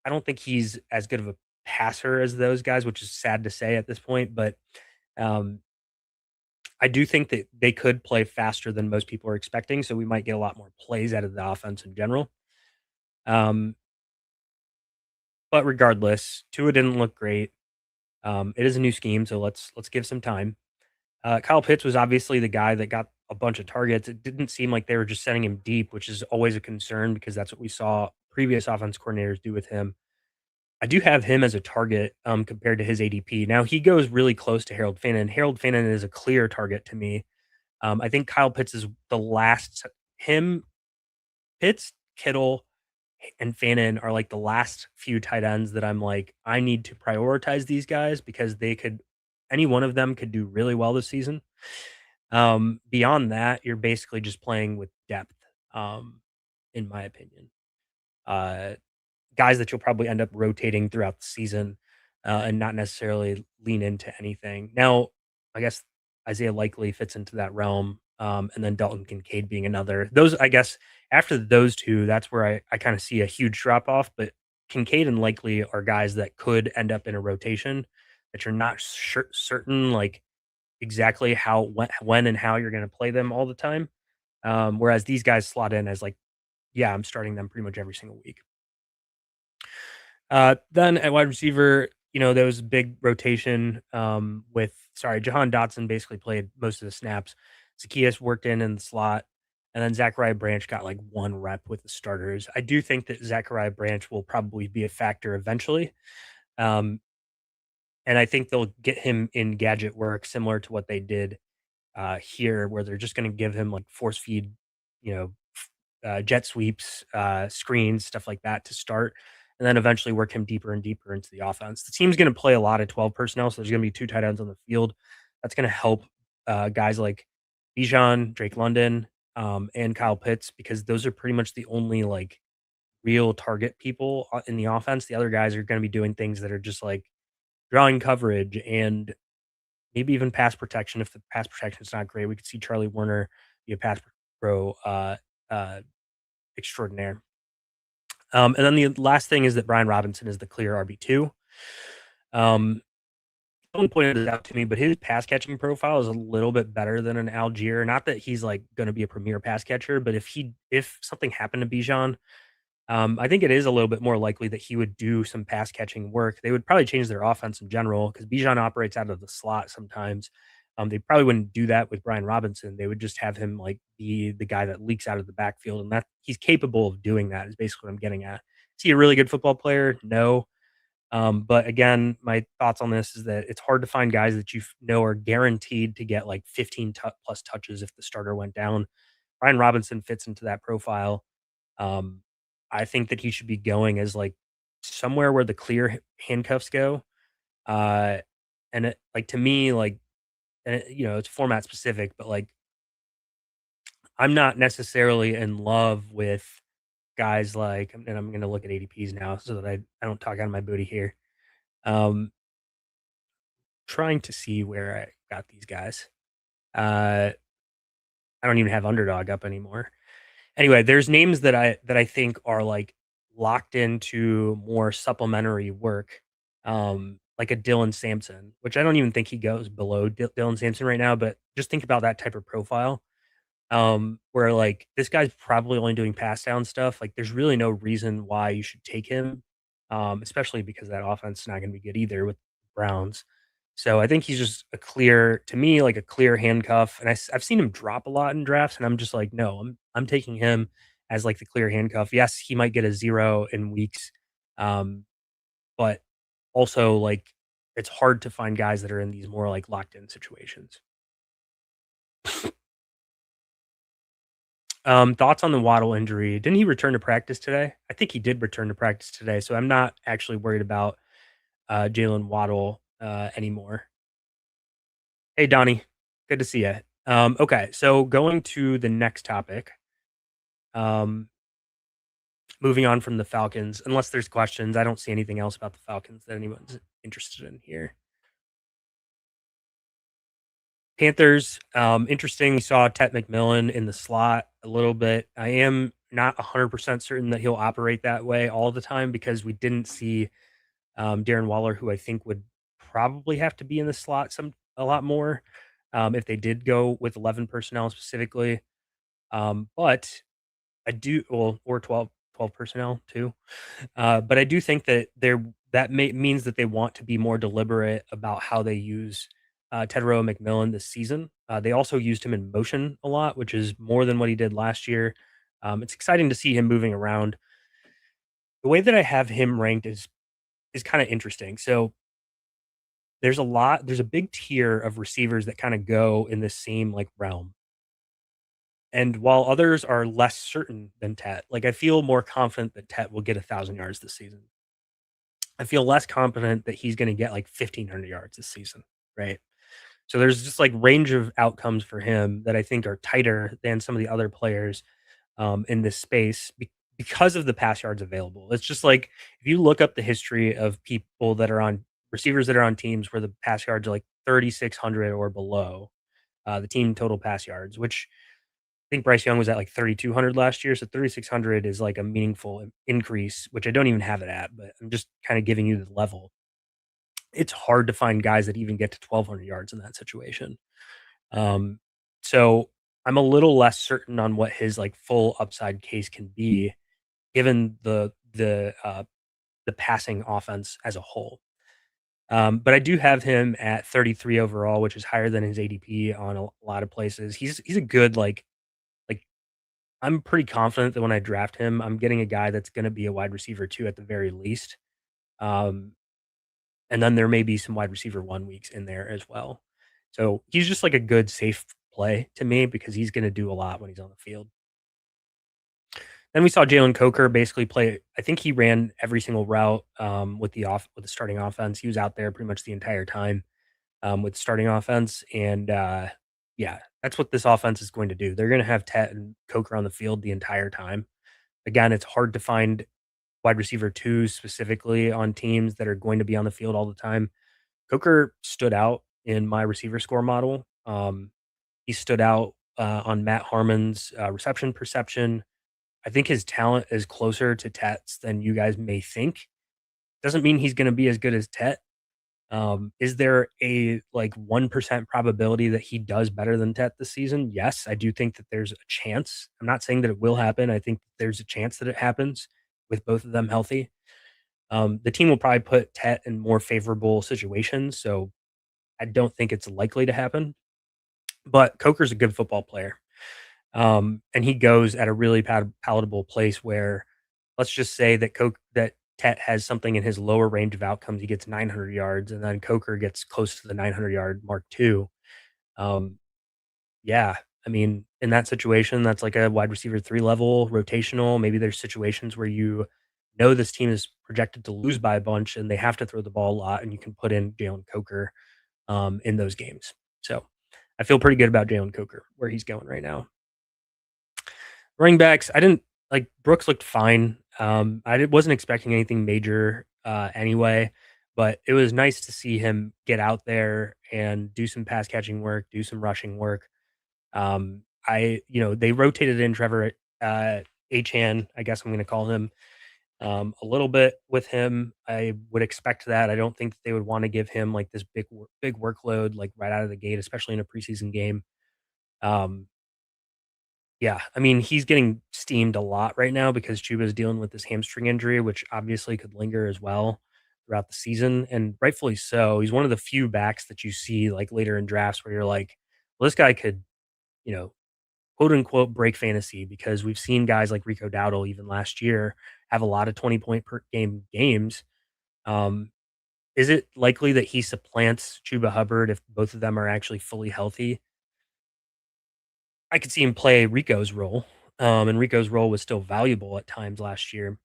I don't think he's as good of a passer as those guys, which is sad to say at this point. But um, I do think that they could play faster than most people are expecting, so we might get a lot more plays out of the offense in general. Um, but regardless, Tua didn't look great. It is a new scheme, so let's give some time. Kyle Pitts was obviously the guy that got a bunch of targets. It didn't seem like they were just sending him deep, which is always a concern because that's what we saw previous offense coordinators do with him. I do have him as a target compared to his ADP. Now he goes really close to Harold Fannin. Harold Fannin is a clear target to me. I think Kyle Pitts is the last. Him, Pitts, Kittle, and Fannin are like the last few tight ends that I'm like, I need to prioritize these guys because any one of them could do really well this season. Beyond that, you're basically just playing with depth, um, in my opinion. Uh, Guys that you'll probably end up rotating throughout the season, and not necessarily lean into anything. Now, I guess Isaiah Likely fits into that realm, and then Dalton Kincaid being another. Those, I guess, after those two, that's where I kind of see a huge drop off. But Kincaid and Likely are guys that could end up in a rotation that you're not certain like exactly how when and how you're going to play them all the time. Whereas these guys slot in as like, yeah, I'm starting them pretty much every single week. Then at wide receiver, there was a big rotation Jahan Dotson basically played most of the snaps. Zacchaeus worked in the slot, and then Zachariah Branch got like one rep with the starters. I do think that Zachariah Branch will probably be a factor eventually. Um, and I think they'll get him in gadget work similar to what they did here, where they're just going to give him like force feed, you know, jet sweeps, screens, stuff like that to start, and then eventually work him deeper and deeper into the offense. The team's going to play a lot of 12 personnel, so there's going to be two tight ends on the field. That's going to help guys like Bijan, Drake London, and Kyle Pitts because those are pretty much the only like real target people in the offense. The other guys are going to be doing things that are just like drawing coverage and maybe even pass protection. If the pass protection is not great, we could see Charlie Warner be a pass pro uh, extraordinaire. And then the last thing is that Brian Robinson is the clear RB2. Um, Someone pointed it out to me, but his pass catching profile is a little bit better than an Algier. Not that he's like going to be a premier pass catcher, but if something happened to Bijan, I think it is a little bit more likely that he would do some pass catching work. They would probably change their offense in general because Bijan operates out of the slot sometimes. They probably wouldn't do that with Brian Robinson. They would just have him like be the guy that leaks out of the backfield, and that he's capable of doing that. Is basically what I'm getting at. Is he a really good football player? No. But again, my thoughts on this is that it's hard to find guys that you know are guaranteed to get like 15 plus touches if the starter went down. Brian Robinson fits into that profile. Um, I think that he should be going as like somewhere where the clear handcuffs go. Uh, and like to me, like it's format specific, but like I'm not necessarily in love with guys like, and I'm going to look at ADPs now so that I don't talk out of my booty here. Um, Trying to see where I got these guys. Uh, I don't even have underdog up anymore. Anyway, there's names that I think are like locked into more supplementary work, like a Dylan Sampson, which I don't even think he goes below Dylan Sampson right now. But just think about that type of profile, where like this guy's probably only doing pass down stuff. Like, there's really no reason why you should take him, especially because that offense is not going to be good either with Browns. So I think he's just to me, like a clear handcuff. And I've seen him drop a lot in drafts, and I'm just like, no, I'm taking him as like the clear handcuff. Yes, he might get a 0 in weeks, um, but also like it's hard to find guys that are in these more like locked in situations. Thoughts on the Waddle injury? Didn't he return to practice today? I think he did return to practice today, so I'm not actually worried about Jalen Waddle anymore. Hey, Donnie, good to see you. Okay, so going to the next topic. Um, Moving on from the Falcons, unless there's questions, I don't see anything else about the Falcons that anyone's interested in here. Panthers, interesting. We saw Tet McMillan in the slot a little bit. I am not 100% certain that he'll operate that way all the time because we didn't see Darren Waller, who I think would probably have to be in the slot a lot more if they did go with 11 personnel specifically. But I do, well, or 12 personnel too. But I do think that means that they want to be more deliberate about how they use Tedrow McMillan this season. They also used him in motion a lot, which is more than what he did last year. It's exciting to see him moving around. The way that I have him ranked is kind of interesting. So there's a big tier of receivers that kind of go in this same like realm. And while others are less certain than Tet, like I feel more confident that Tet will get 1,000 yards this season. I feel less confident that he's going to get like 1,500 yards this season, right? So there's just like range of outcomes for him that I think are tighter than some of the other players in this space because of the pass yards available. It's just like if you look up the history of people that are on receivers that are on teams where the pass yards are like 3,600 or below, the team total pass yards, which I think Bryce Young was at like 3,200 last year. So 3,600 is like a meaningful increase, which I don't even have it at, but I'm just kind of giving you the level. It's hard to find guys that even get to 1,200 yards in that situation. Um, so I'm a little less certain on what his like full upside case can be, given the passing offense as a whole. But I do have him at 33 overall, which is higher than his ADP on a lot of places. He's a good like I'm pretty confident that when I draft him, I'm getting a guy that's going to be a wide receiver two at the very least. Um, and then there may be some wide receiver 1 weeks in there as well. So he's just like a good safe play to me because he's going to do a lot when he's on the field. Then we saw Jalen Coker basically play. I think he ran every single route with the starting offense. He was out there pretty much the entire time with starting offense, and yeah, that's what this offense is going to do. They're going to have Tet and Coker on the field the entire time. Again, it's hard to find wide receiver twos specifically on teams that are going to be on the field all the time. Coker stood out in my receiver score model. He stood out on Matt Harmon's reception perception. I think his talent is closer to Tet's than you guys may think. Doesn't mean he's going to be as good as Tet. Is there a like 1% probability that he does better than Tet this season? Yes, I do think that there's a chance. I'm not saying that it will happen. I think there's a chance that it happens with both of them healthy. The team will probably put Tet in more favorable situations, so I don't think it's likely to happen. But Coker's a good football player. And he goes at a really palatable place where let's just say that Tet has something in his lower range of outcomes. He gets 900 yards, and then Coker gets close to the 900-yard mark too. Um, yeah, I mean, in that situation, that's like a wide receiver three level rotational. Maybe there's situations where you know this team is projected to lose by a bunch, and they have to throw the ball a lot, and you can put in Jalen Coker in those games. So I feel pretty good about Jalen Coker where he's going right now. Running backs, I didn't like Brooks looked fine. Wasn't expecting anything major anyway, but it was nice to see him get out there and do some pass catching work, do some rushing work. They rotated in Trevor Achan, I guess I'm going to call him, a little bit with him. I would expect that. I don't think that they would want to give him like this big workload like right out of the gate, especially in a preseason game. Um, Yeah, I mean, he's getting steamed a lot right now because Chuba's dealing with this hamstring injury, which obviously could linger as well throughout the season, and rightfully so. He's one of the few backs that you see like later in drafts where you're like, well, this guy could, you know, quote unquote break fantasy because we've seen guys like Rico Dowdle even last year have a lot of 20-point per game games. Um, is it likely that he supplants Chuba Hubbard if both of them are actually fully healthy? I could see him play Rico's role, and Rico's role was still valuable at times last year.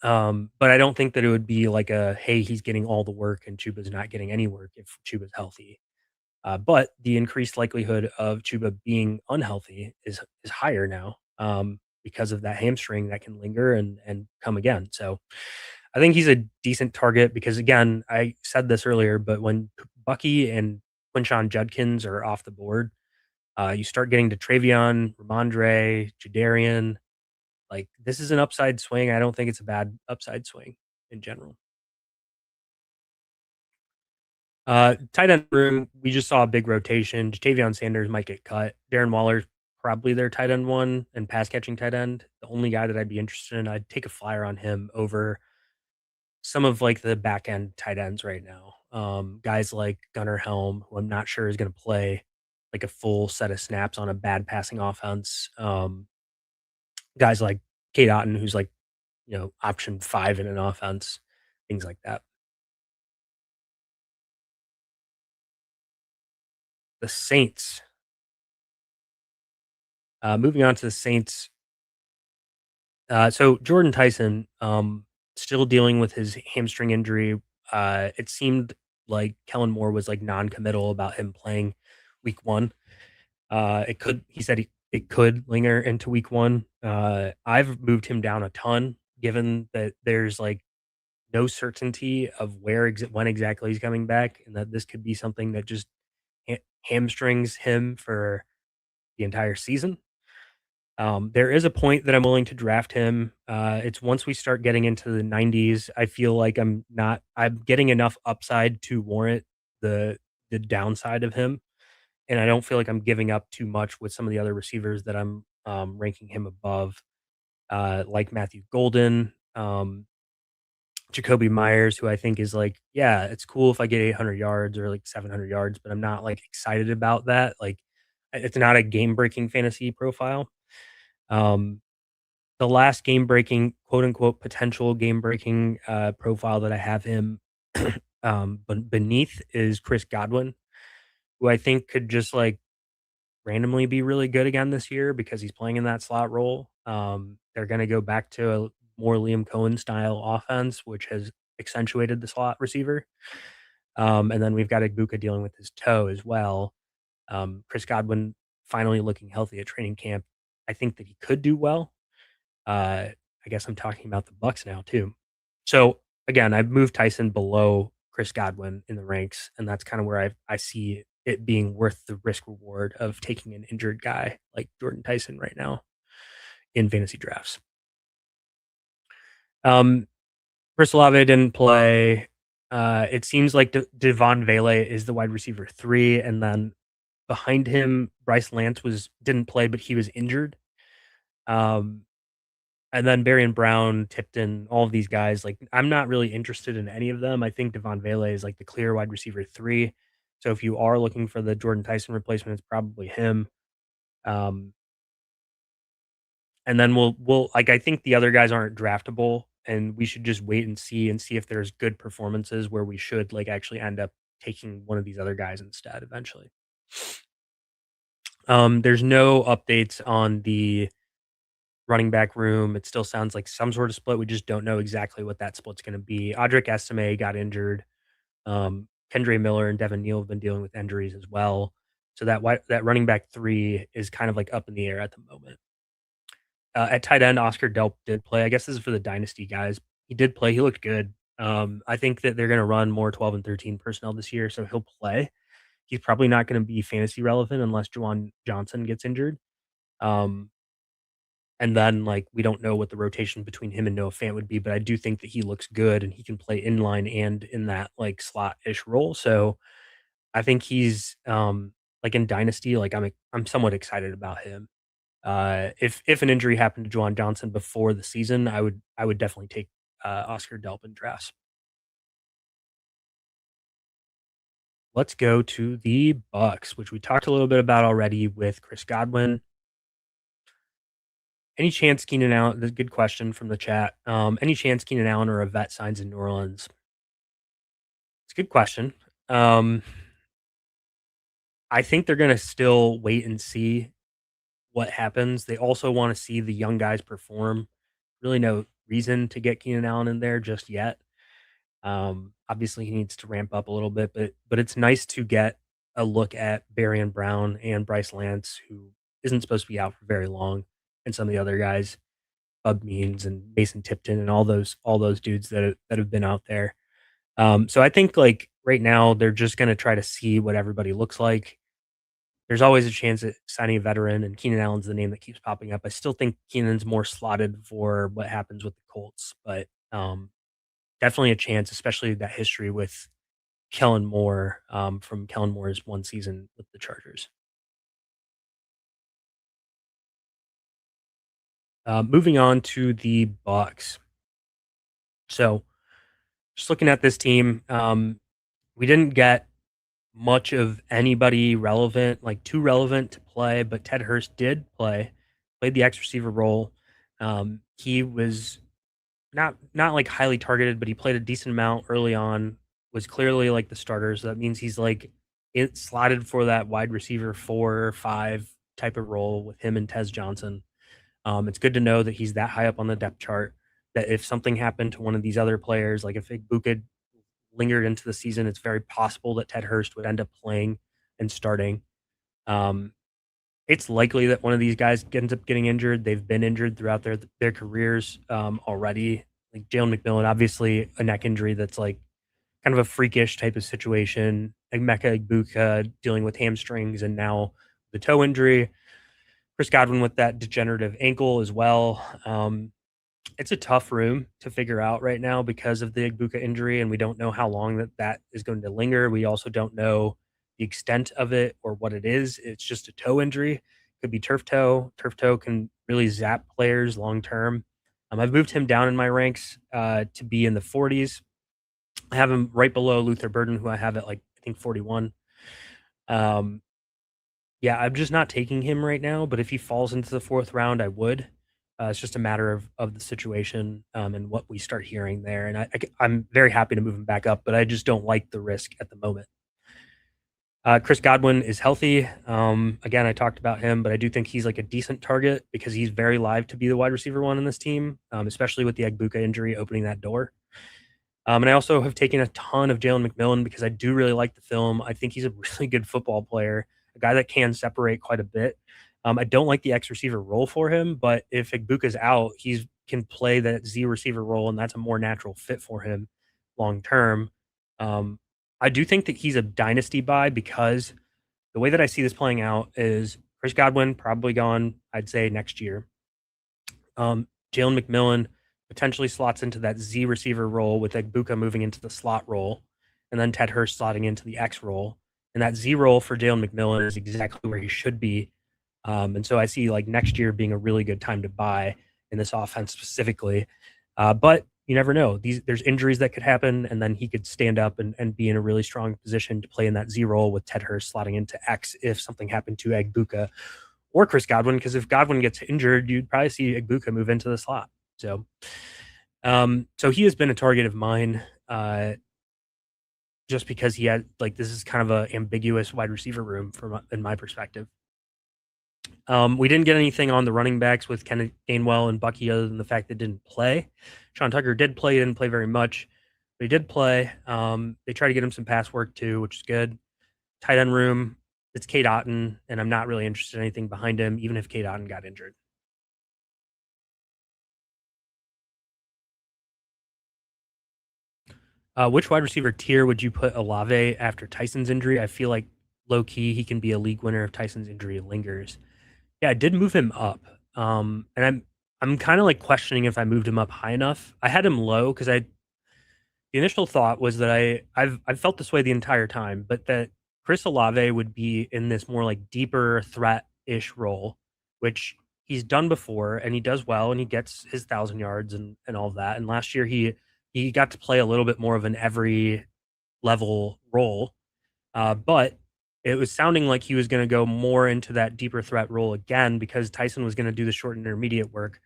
But I don't think that it would be like a, hey, he's getting all the work and Chuba's not getting any work if Chuba's healthy. But the increased likelihood of Chuba being unhealthy is higher now because of that hamstring that can linger and come again. So I think he's a decent target because again, I said this earlier, but when Bucky and Quinshon Judkins are off the board. You start getting to Travion, Ramondre, Jadarian. Like, this is an upside swing. I don't think it's a bad upside swing in general. Tight end room, we just saw a big rotation. Jatavion Sanders might get cut. Darren Waller's probably their tight end one and pass catching tight end. The only guy that I'd be interested in, I'd take a flyer on him over some of like the back end tight ends right now. Guys like Gunnar Helm, who I'm not sure is going to play like a full set of snaps on a bad passing offense. Guys like Kate Otten, who's like, option 5 in an offense, things like that. The Saints. Moving on to the Saints. So Jordan Tyson, still dealing with his hamstring injury. It seemed like Kellen Moore was like non-committal about him playing week 1. He said it could linger into week 1. I've moved him down a ton, given that there's like no certainty of when exactly he's coming back, and that this could be something that just hamstrings him for the entire season. There is a point that I'm willing to draft him. It's once we start getting into the 90s, I feel like I'm getting enough upside to warrant the downside of him, and I don't feel like I'm giving up too much with some of the other receivers that I'm ranking him above, like Matthew Golden, Jacoby Myers, who I think is like, yeah, it's cool if I get 800 yards or like 700 yards, but I'm not like excited about that. Like, it's not a game breaking fantasy profile. Um, the last game breaking, quote unquote, potential game breaking profile that I have him but beneath is Chris Godwin, who I think could just like randomly be really good again this year because he's playing in that slot role. They're going to go back to a more Liam Cohen style offense, which has accentuated the slot receiver. And then we've got Ibuka dealing with his toe as well. Chris Godwin finally looking healthy at training camp. I think that he could do well. I guess I'm talking about the Bucks now too. So again, I've moved Tyson below Chris Godwin in the ranks, and that's kind of where I see it being worth the risk reward of taking an injured guy like Jordan Tyson right now in fantasy drafts. Chris Olave didn't play. It seems like Devon Vele is the wide receiver 3, and then behind him, Bryce Lance didn't play, but he was injured. And then Barry Brown, Tipton, all of these guys, like, I'm not really interested in any of them. I think Devon Vele is like the clear wide receiver 3. So if you are looking for the Jordan Tyson replacement, it's probably him. Um, and then we'll like, I think the other guys aren't draftable, and we should just wait and see if there's good performances where we should like actually end up taking one of these other guys instead eventually. There's no updates on the running back room. It still sounds like some sort of split. We just don't know exactly what that split's going to be. Audric Estime got injured. Kendre Miller and Devin Neal have been dealing with injuries as well. So that running back 3 is kind of like up in the air at the moment. At tight end, Oscar Delp did play. I guess this is for the dynasty guys. He did play. He looked good. I think that they're going to run more 12 and 13 personnel this year, so he'll play. He's probably not going to be fantasy relevant unless Juwan Johnson gets injured. And then, like, we don't know what the rotation between him and Noah Fant would be, but I do think that he looks good and he can play inline and in that like slot-ish role. So I think he's like in dynasty, like I'm somewhat excited about him. If an injury happened to Juwan Johnson before the season, I would definitely take Oscar Delp in drafts. Let's go to the Bucks, which we talked a little bit about already with Chris Godwin. Any chance Keenan Allen? That's a good question from the chat. Any chance Keenan Allen or a vet signs in New Orleans? It's a good question. I think they're going to still wait and see what happens. They also want to see the young guys perform. Really, no reason to get Keenan Allen in there just yet. Obviously, he needs to ramp up a little bit, but it's nice to get a look at Barry Brown and Bryce Lance, who isn't supposed to be out for very long, and some of the other guys, Bub Means and Mason Tipton, and all those dudes that have been out there. So I think like right now they're just going to try to see what everybody looks like. There's always a chance at signing a veteran, and Keenan Allen's the name that keeps popping up. I still think Keenan's more slotted for what happens with the Colts, but definitely a chance, especially that history with Kellen Moore from Kellen Moore's one season with the Chargers. Moving on to the Bucks. So, just looking at this team, we didn't get much of anybody relevant, like too relevant to play, but Ted Hurst did play, played the X receiver role. He was not like highly targeted, but he played a decent amount early on. Was clearly like the starter, so that means he's like it slotted for that wide receiver 4 or 5 type of role with him and Tez Johnson. It's good to know that he's that high up on the depth chart. That if something happened to one of these other players, like if Igbuka lingered into the season, it's very possible that Ted Hurst would end up playing and starting. Um, it's likely that one of these guys ends up getting injured. They've been injured throughout their careers already. Like Jalen McMillan, obviously a neck injury that's like kind of a freakish type of situation. Like Mecca Igbuka dealing with hamstrings and now the toe injury. Chris Godwin with that degenerative ankle as well. It's a tough room to figure out right now because of the Igbuka injury, and we don't know how long that is going to linger. We also don't know the extent of it or what it is. It's just a toe injury. Could be turf toe. Turf toe can really zap players long term. I've moved him down in my ranks to be in the 40s. I have him right below Luther Burden, who I have at like I think 41. Um, yeah, I'm just not taking him right now, but if he falls into the 4th round, I would. It's just a matter of the situation, and what we start hearing there, and I'm very happy to move him back up, but I just don't like the risk at the moment. Chris Godwin is healthy. Again, I talked about him, but I do think he's like a decent target because he's very live to be the wide receiver 1 in this team, especially with the Igbuka injury opening that door. And I also have taken a ton of Jalen McMillan because I do really like the film. I think he's a really good football player, a guy that can separate quite a bit. I don't like the X receiver role for him, but if Igbuka's out, he can play that Z receiver role, and that's a more natural fit for him long term. Um, I do think that he's a dynasty buy because the way that I see this playing out is Chris Godwin probably gone, I'd say next year. Jalen McMillan potentially slots into that Z receiver role with Egbuka moving into the slot role, and then Ted Hurst slotting into the X role. And that Z role for Jalen McMillan is exactly where he should be. And so I see like next year being a really good time to buy in this offense specifically. But you never know. There's injuries that could happen, and then he could stand up and be in a really strong position to play in that Z role with Ted Hurst slotting into X if something happened to Egbuka or Chris Godwin, because if Godwin gets injured, you'd probably see Igbuka move into the slot. So he has been a target of mine, just because he had like this is kind of a ambiguous wide receiver room from in my perspective. We didn't get anything on the running backs with Kenneth Gainwell and Bucky other than the fact that didn't play. Sean Tucker did play, didn't play very much, but he did play. They tried to get him some pass work too, which is good. Tight end room, it's Kate Otten, and I'm not really interested in anything behind him, even if Kate Otten got injured. Which wide receiver tier would you put Olave after Tyson's injury? I feel like low key he can be a league winner if Tyson's injury lingers. Yeah, I did move him up, and I'm kind of like questioning if I moved him up high enough. I had him low because the initial thought was that I've felt this way the entire time, but that Chris Olave would be in this more like deeper threat ish role, which he's done before, and he does well, and he gets his 1,000 yards and all of that. And last year he got to play a little bit more of an every level role, but it was sounding like he was going to go more into that deeper threat role again because Tyson was going to do the short and intermediate work.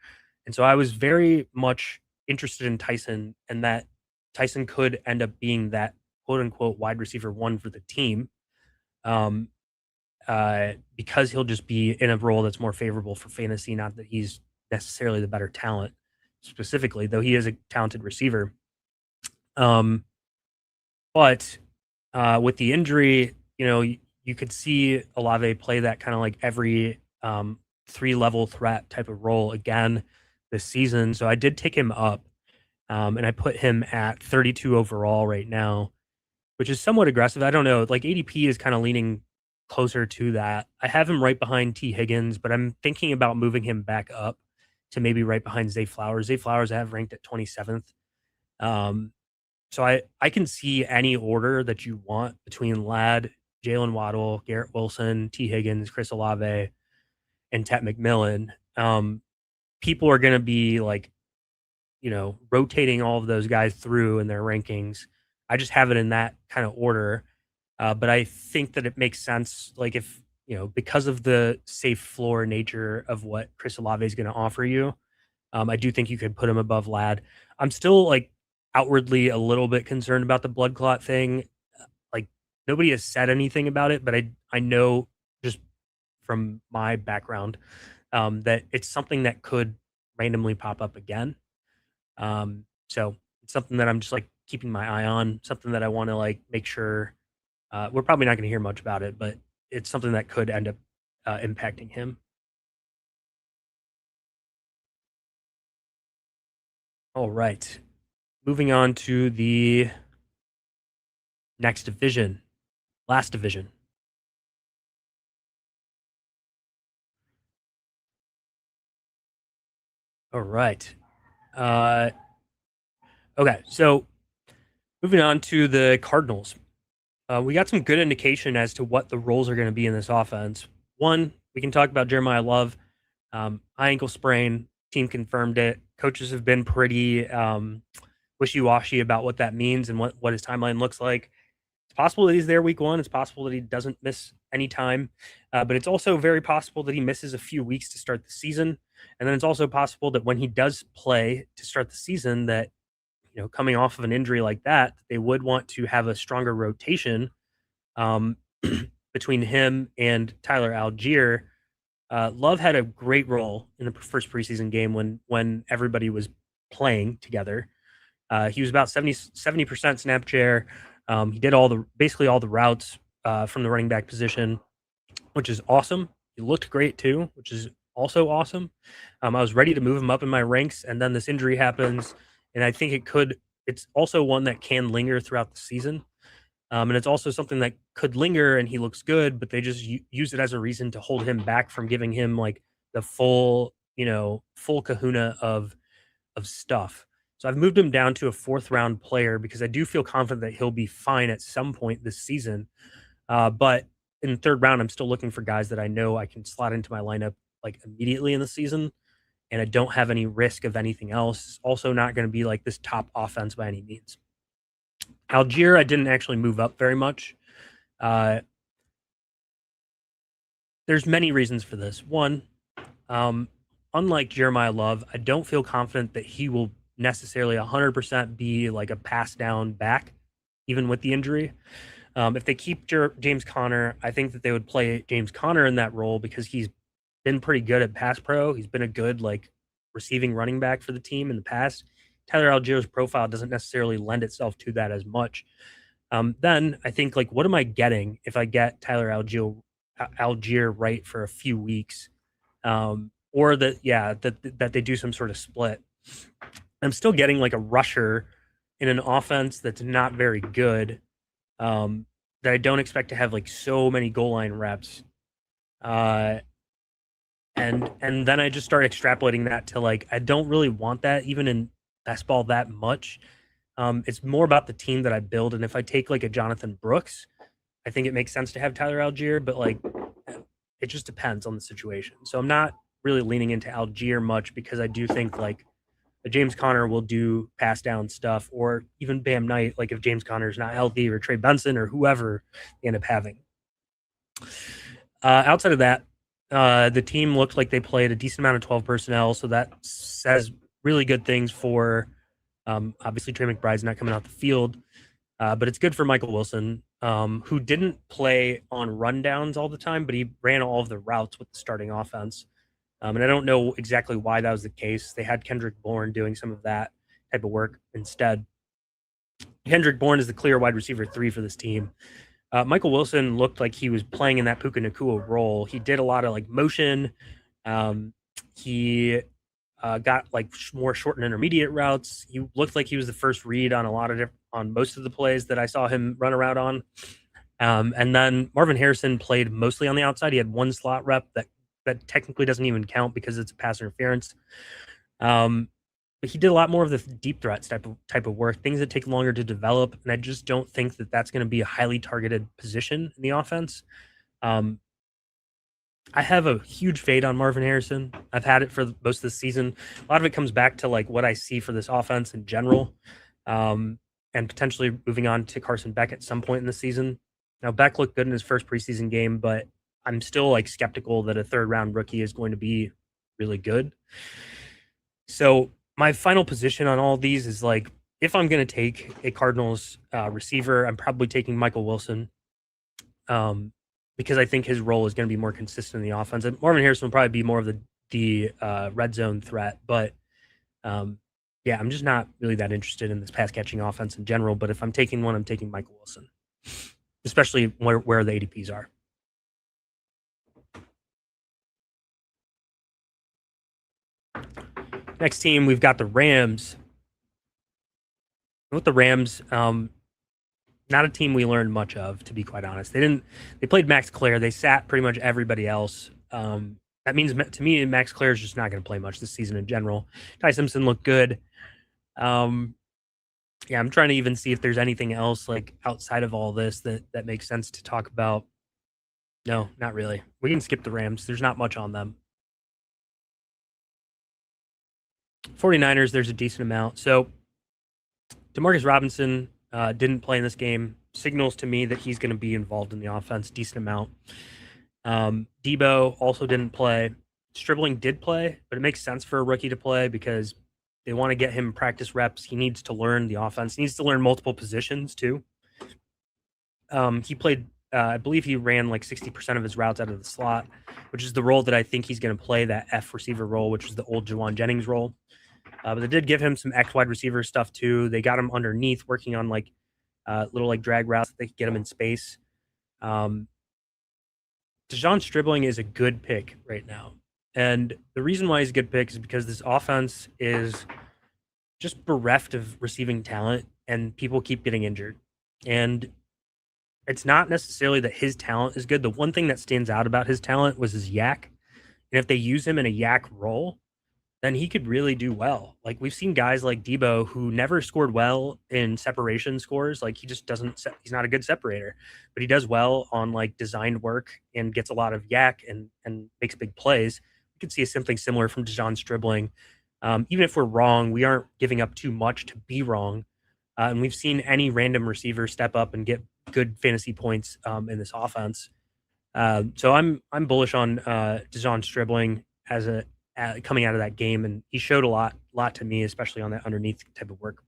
And so I was very much interested in Tyson and that Tyson could end up being that quote unquote wide receiver 1 for the team. Um, because he'll just be in a role that's more favorable for fantasy, not that he's necessarily the better talent specifically, though he is a talented receiver. Um, but with the injury, you could see Olave play that kind of like every 3 level threat type of role again this season. So I did take him up, and I put him at 32 overall right now. which is somewhat aggressive. I don't know. Like ADP is kind of leaning closer to that. I have him right behind T. Higgins, but I'm thinking about moving him back up to maybe right behind Zay Flowers. Zay Flowers I have ranked at 27th. Um, so I can see any order that you want between Ladd, Jalen Waddle, Garrett Wilson, T. Higgins, Chris Olave, and Tet McMillan. People are going to be like, rotating all of those guys through in their rankings. I just have it in that kind of order. But I think that it makes sense, like if because of the safe floor nature of what Chris Olave is going to offer you, I do think you could put him above Ladd. I'm still like outwardly a little bit concerned about the blood clot thing. Like nobody has said anything about it, but I know just from my background that it's something that could randomly pop up again. So it's something that I'm just like keeping my eye on, something that I want to like make sure. We're probably not going to hear much about it, but it's something that could end up impacting him. All right. Moving on to the next division, last division. All right. Uh, okay. So moving on to the Cardinals. We got some good indication as to what the roles are going to be in this offense. One, we can talk about Jeremiah Love. High ankle sprain. Team confirmed it. Coaches have been pretty wishy-washy about what that means and what his timeline looks like. It's possible that he's there week one. It's possible that he doesn't miss any time. But it's also very possible that he misses a few weeks to start the season. And then it's also possible that when he does play to start the season, that, coming off of an injury like that, they would want to have a stronger rotation um, between him and Tyler Algier. Love had a great role in the first preseason game when everybody was playing together. He was about 70% snap share. He did basically all the routes from the running back position, which is awesome. He looked great too, which is also awesome. I was ready to move him up in my ranks, and then this injury happens, and I think it's also one that can linger throughout the season. And it's also something that could linger and he looks good, but they just use it as a reason to hold him back from giving him like the full kahuna of stuff. So I've moved him down to a fourth round player because I do feel confident that he'll be fine at some point this season. But in the third round, I'm still looking for guys that I know I can slot into my lineup like immediately in the season. And I don't have any risk of anything else. Also, not going to be like this top offense by any means. Algier, I didn't actually move up very much. Uh, there's many reasons for this. One, unlike Jeremiah Love, I don't feel confident that he will necessarily 100% be like a pass down back, even with the injury. If they keep James Conner, I think that they would play James Conner in that role because he's been pretty good at pass pro. He's been a good like receiving running back for the team in the past. Tyler Algier's profile doesn't necessarily lend itself to that as much. Then I think like, what am I getting if I get Tyler Algier right for a few weeks, or that they do some sort of split? I'm still getting like a rusher in an offense that's not very good, that I don't expect to have like so many goal line reps. And then I just start extrapolating that to like I don't really want that even in best ball that much. It's more about the team that I build, and if I take like a Jonathan Brooks, I think it makes sense to have Tyler Algier, but like it just depends on the situation. So I'm not really leaning into Algier much because I do think like James Conner will do pass down stuff, or even Bam Knight, like if James Conner is not healthy, or Trey Benson, or whoever they end up having. Outside of that, the team looked like they played a decent amount of 12 personnel, so that says really good things for obviously Trey McBride's not coming out the field, but it's good for Michael Wilson, who didn't play on rundowns all the time, but he ran all of the routes with the starting offense. And I don't know exactly why that was the case. They had Kendrick Bourne doing some of that type of work instead. Kendrick Bourne is the clear wide receiver 3 for this team. Michael Wilson looked like he was playing in that Puka Nacua role. He did a lot of like motion. He got like more short and intermediate routes. He looked like he was the first read on on most of the plays that I saw him run around on. And then Marvin Harrison played mostly on the outside. He had one slot rep that technically doesn't even count because it's a pass interference. But he did a lot more of the deep threats type of work, things that take longer to develop, and I just don't think that that's going to be a highly targeted position in the offense. I have a huge fade on Marvin Harrison. I've had it for most of the season. A lot of it comes back to like what I see for this offense in general, and potentially moving on to Carson Beck at some point in the season. Now Beck looked good in his first preseason game, but I'm still like skeptical that a third round rookie is going to be really good. So my final position on all of these is like, if I'm going to take a Cardinals receiver, I'm probably taking Michael Wilson. Because I think his role is going to be more consistent in the offense. And Marvin Harrison will probably be more of the red zone threat, but yeah, I'm just not really that interested in this pass catching offense in general. But if I'm taking one, I'm taking Michael Wilson, especially where the ADPs are. Next team, we've got the Rams. With the Rams, not a team we learned much of, to be quite honest. They played Max Clare. They sat pretty much everybody else. That means to me, Max Clare is just not going to play much this season in general. Ty Simpson looked good. Yeah, I'm trying to even see if there's anything else like outside of all this that makes sense to talk about. No, not really. We can skip the Rams. There's not much on them. 49ers, there's a decent amount. So Demarcus Robinson didn't play in this game. Signals to me that he's going to be involved in the offense decent amount. Debo also didn't play. Stribling did play, but it makes sense for a rookie to play because they want to get him practice reps. He needs to learn the offense. He needs to learn multiple positions too. He played, I believe he ran like 60% of his routes out of the slot, which is the role that I think he's going to play, that F receiver role, which was the old Jawan Jennings role. But they did give him some X wide receiver stuff too. They got him underneath working on like little like drag routes that they could get him in space. Dejon Stribling is a good pick right now. And the reason why he's a good pick is because this offense is just bereft of receiving talent and people keep getting injured. And it's not necessarily that his talent is good. The one thing that stands out about his talent was his yak. And if they use him in a yak role, then he could really do well. Like we've seen guys like Debo who never scored well in separation scores. Like he just he's not a good separator, but he does well on like designed work and gets a lot of yak and makes big plays. We could see something similar from Dejon Stribling. Even if we're wrong, we aren't giving up too much to be wrong. And we've seen any random receiver step up and get good fantasy points in this offense. So I'm bullish on Dejon Stribling as coming out of that game, and he showed a lot to me, especially on that underneath type of work.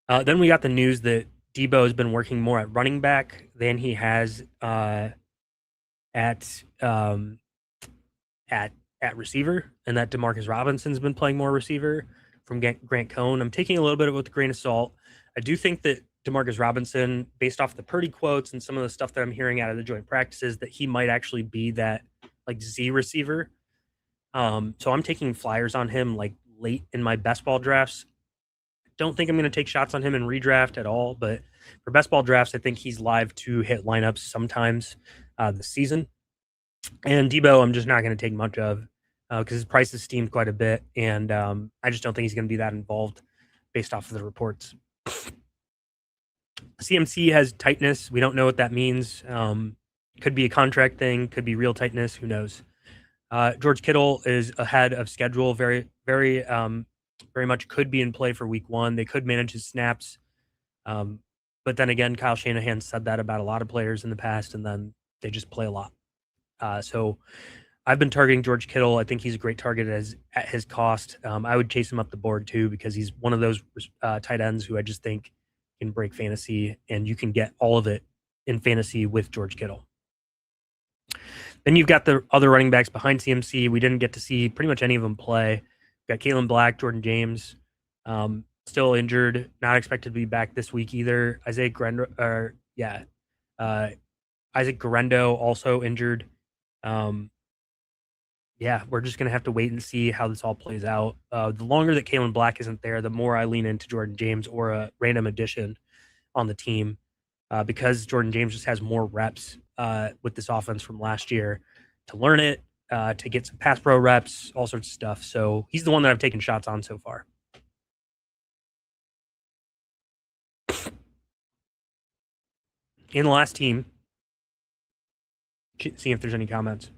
Then we got the news that Debo has been working more at running back than he has at receiver, and that Demarcus Robinson's been playing more receiver from Grant Cohn. I'm taking a little bit of it with a grain of salt. I do think that Demarcus Robinson, based off the Purdy quotes and some of the stuff that I'm hearing out of the joint practices, that he might actually be that like Z receiver. So I'm taking flyers on him like late in my best ball drafts. Don't think I'm going to take shots on him in redraft at all, but for best ball drafts, I think he's live to hit lineups sometimes this season. And Debo, I'm just not going to take much of because his price is steamed quite a bit, and I just don't think he's going to be that involved based off of the reports. CMC has tightness. We don't know what that means. Could be a contract thing, could be real tightness. Who knows? George Kittle is ahead of schedule. Very much could be in play for week 1. They could manage his snaps. But then again, Kyle Shanahan said that about a lot of players in the past, and then they just play a lot. So I've been targeting George Kittle. I think he's a great target at his cost. I would chase him up the board too, because he's one of those tight ends who I just think can break fantasy, and you can get all of it in fantasy with George Kittle. Then you've got the other running backs behind CMC. We didn't get to see pretty much any of them play. We've got Kalen Black, Jordan James, still injured, not expected to be back this week either. Isaac Guerendo also injured. yeah, we're just going to have to wait and see how this all plays out. The longer that Kalen Black isn't there, the more I lean into Jordan James or a random addition on the team because Jordan James just has more reps with this offense from last year to learn it, to get some pass pro reps, all sorts of stuff. So he's the one that I've taken shots on so far. In the last team, seeing if there's any comments.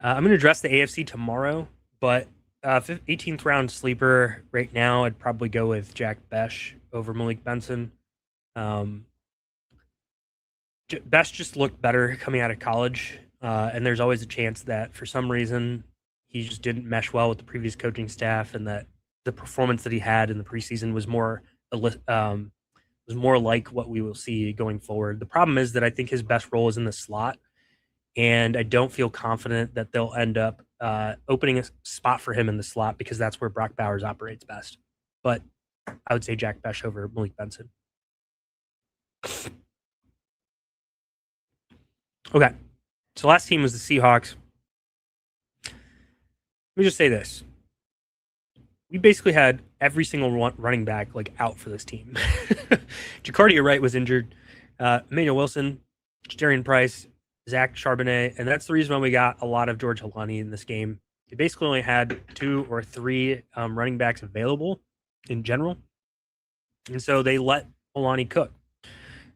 I'm going to address the AFC tomorrow, but 18th round sleeper right now, I'd probably go with Jack Besh over Malik Benson. Besh just looked better coming out of college, and there's always a chance that for some reason he just didn't mesh well with the previous coaching staff, and that the performance that he had in the preseason was more like what we will see going forward. The problem is that I think his best role is in the slot, and I don't feel confident that they'll end up opening a spot for him in the slot because that's where Brock Bowers operates best. But I would say Jack Besh over Malik Benson. Okay, so last team was the Seahawks. Let me just say this. We basically had every single running back like out for this team. Jacardia Wright was injured. Emmanuel Wilson, Jadarian Price, Zach Charbonnet, and that's the reason why we got a lot of George Holani in this game. They basically only had 2 or 3 running backs available in general, and so they let Holani cook.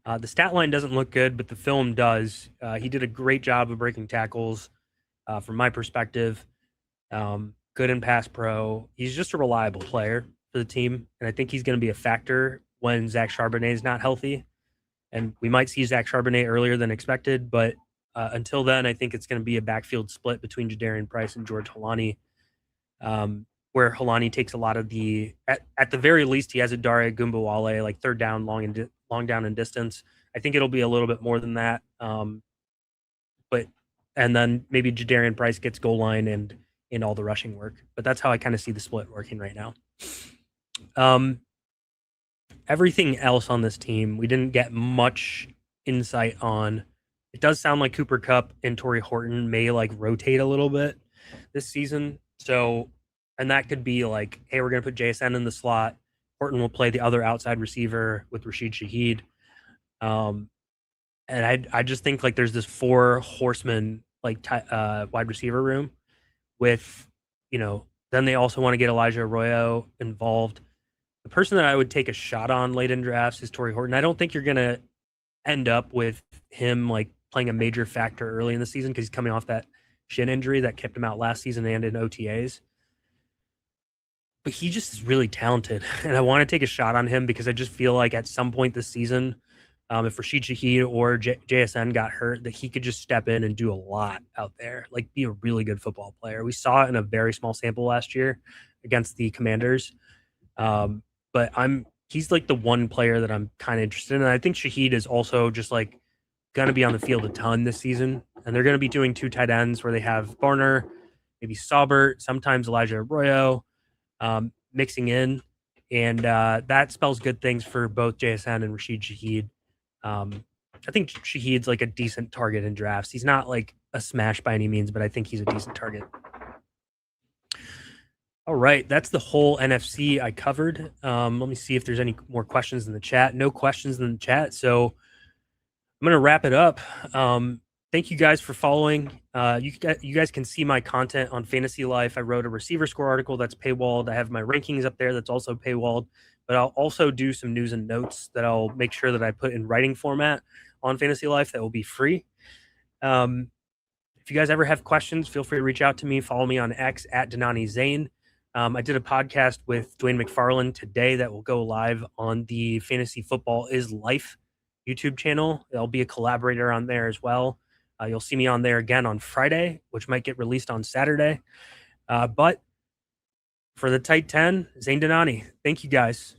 The stat line doesn't look good, but the film does. He did a great job of breaking tackles from my perspective. Good in pass pro. He's just a reliable player for the team, and I think he's going to be a factor when Zach Charbonnet is not healthy. And we might see Zach Charbonnet earlier than expected, but until then, I think it's going to be a backfield split between Jadarian Price and George Holani, where Holani takes a lot of the at the very least he has a Dare Gumbawale like third down, long down and distance. I think it'll be a little bit more than that, but and then maybe Jadarian Price gets goal line and in all the rushing work. But that's how I kind of see the split working right now. Everything else on this team, we didn't get much insight on. It does sound like Cooper Kupp and Torrey Horton may like rotate a little bit this season. So, and that could be like, hey, we're going to put JSN in the slot. Horton will play the other outside receiver with Rashid Shaheed. And I just think like there's this 4 horseman like wide receiver room with, then they also want to get Elijah Arroyo involved. The person that I would take a shot on late in drafts is Torrey Horton. I don't think you're going to end up with him like playing a major factor early in the season because he's coming off that shin injury that kept him out last season and in OTAs. But he just is really talented, and I want to take a shot on him because I just feel like at some point this season, if Rashid Shaheed or JSN got hurt, that he could just step in and do a lot out there, like be a really good football player. We saw it in a very small sample last year against the Commanders. But he's like the one player that I'm kind of interested in. And I think Shaheed is also just like going to be on the field a ton this season. And they're going to be doing 2 tight ends where they have Barner, maybe Saubert, sometimes Elijah Arroyo mixing in. And that spells good things for both JSN and Rashid Shaheed. I think Shaheed's like a decent target in drafts. He's not like a smash by any means, but I think he's a decent target. All right, that's the whole NFC I covered. Let me see if there's any more questions in the chat. No questions in the chat, so I'm going to wrap it up. Thank you guys for following. You guys can see my content on Fantasy Life. I wrote a receiver score article that's paywalled. I have my rankings up there that's also paywalled. But I'll also do some news and notes that I'll make sure that I put in writing format on Fantasy Life that will be free. If you guys ever have questions, feel free to reach out to me. Follow me on X at Denani Zane. I did a podcast with Dwayne McFarland today that will go live on the Fantasy Football is Life YouTube channel. I'll be a collaborator on there as well. You'll see me on there again on Friday, which might get released on Saturday. But for the Tight 10, Zane Denani. Thank you guys.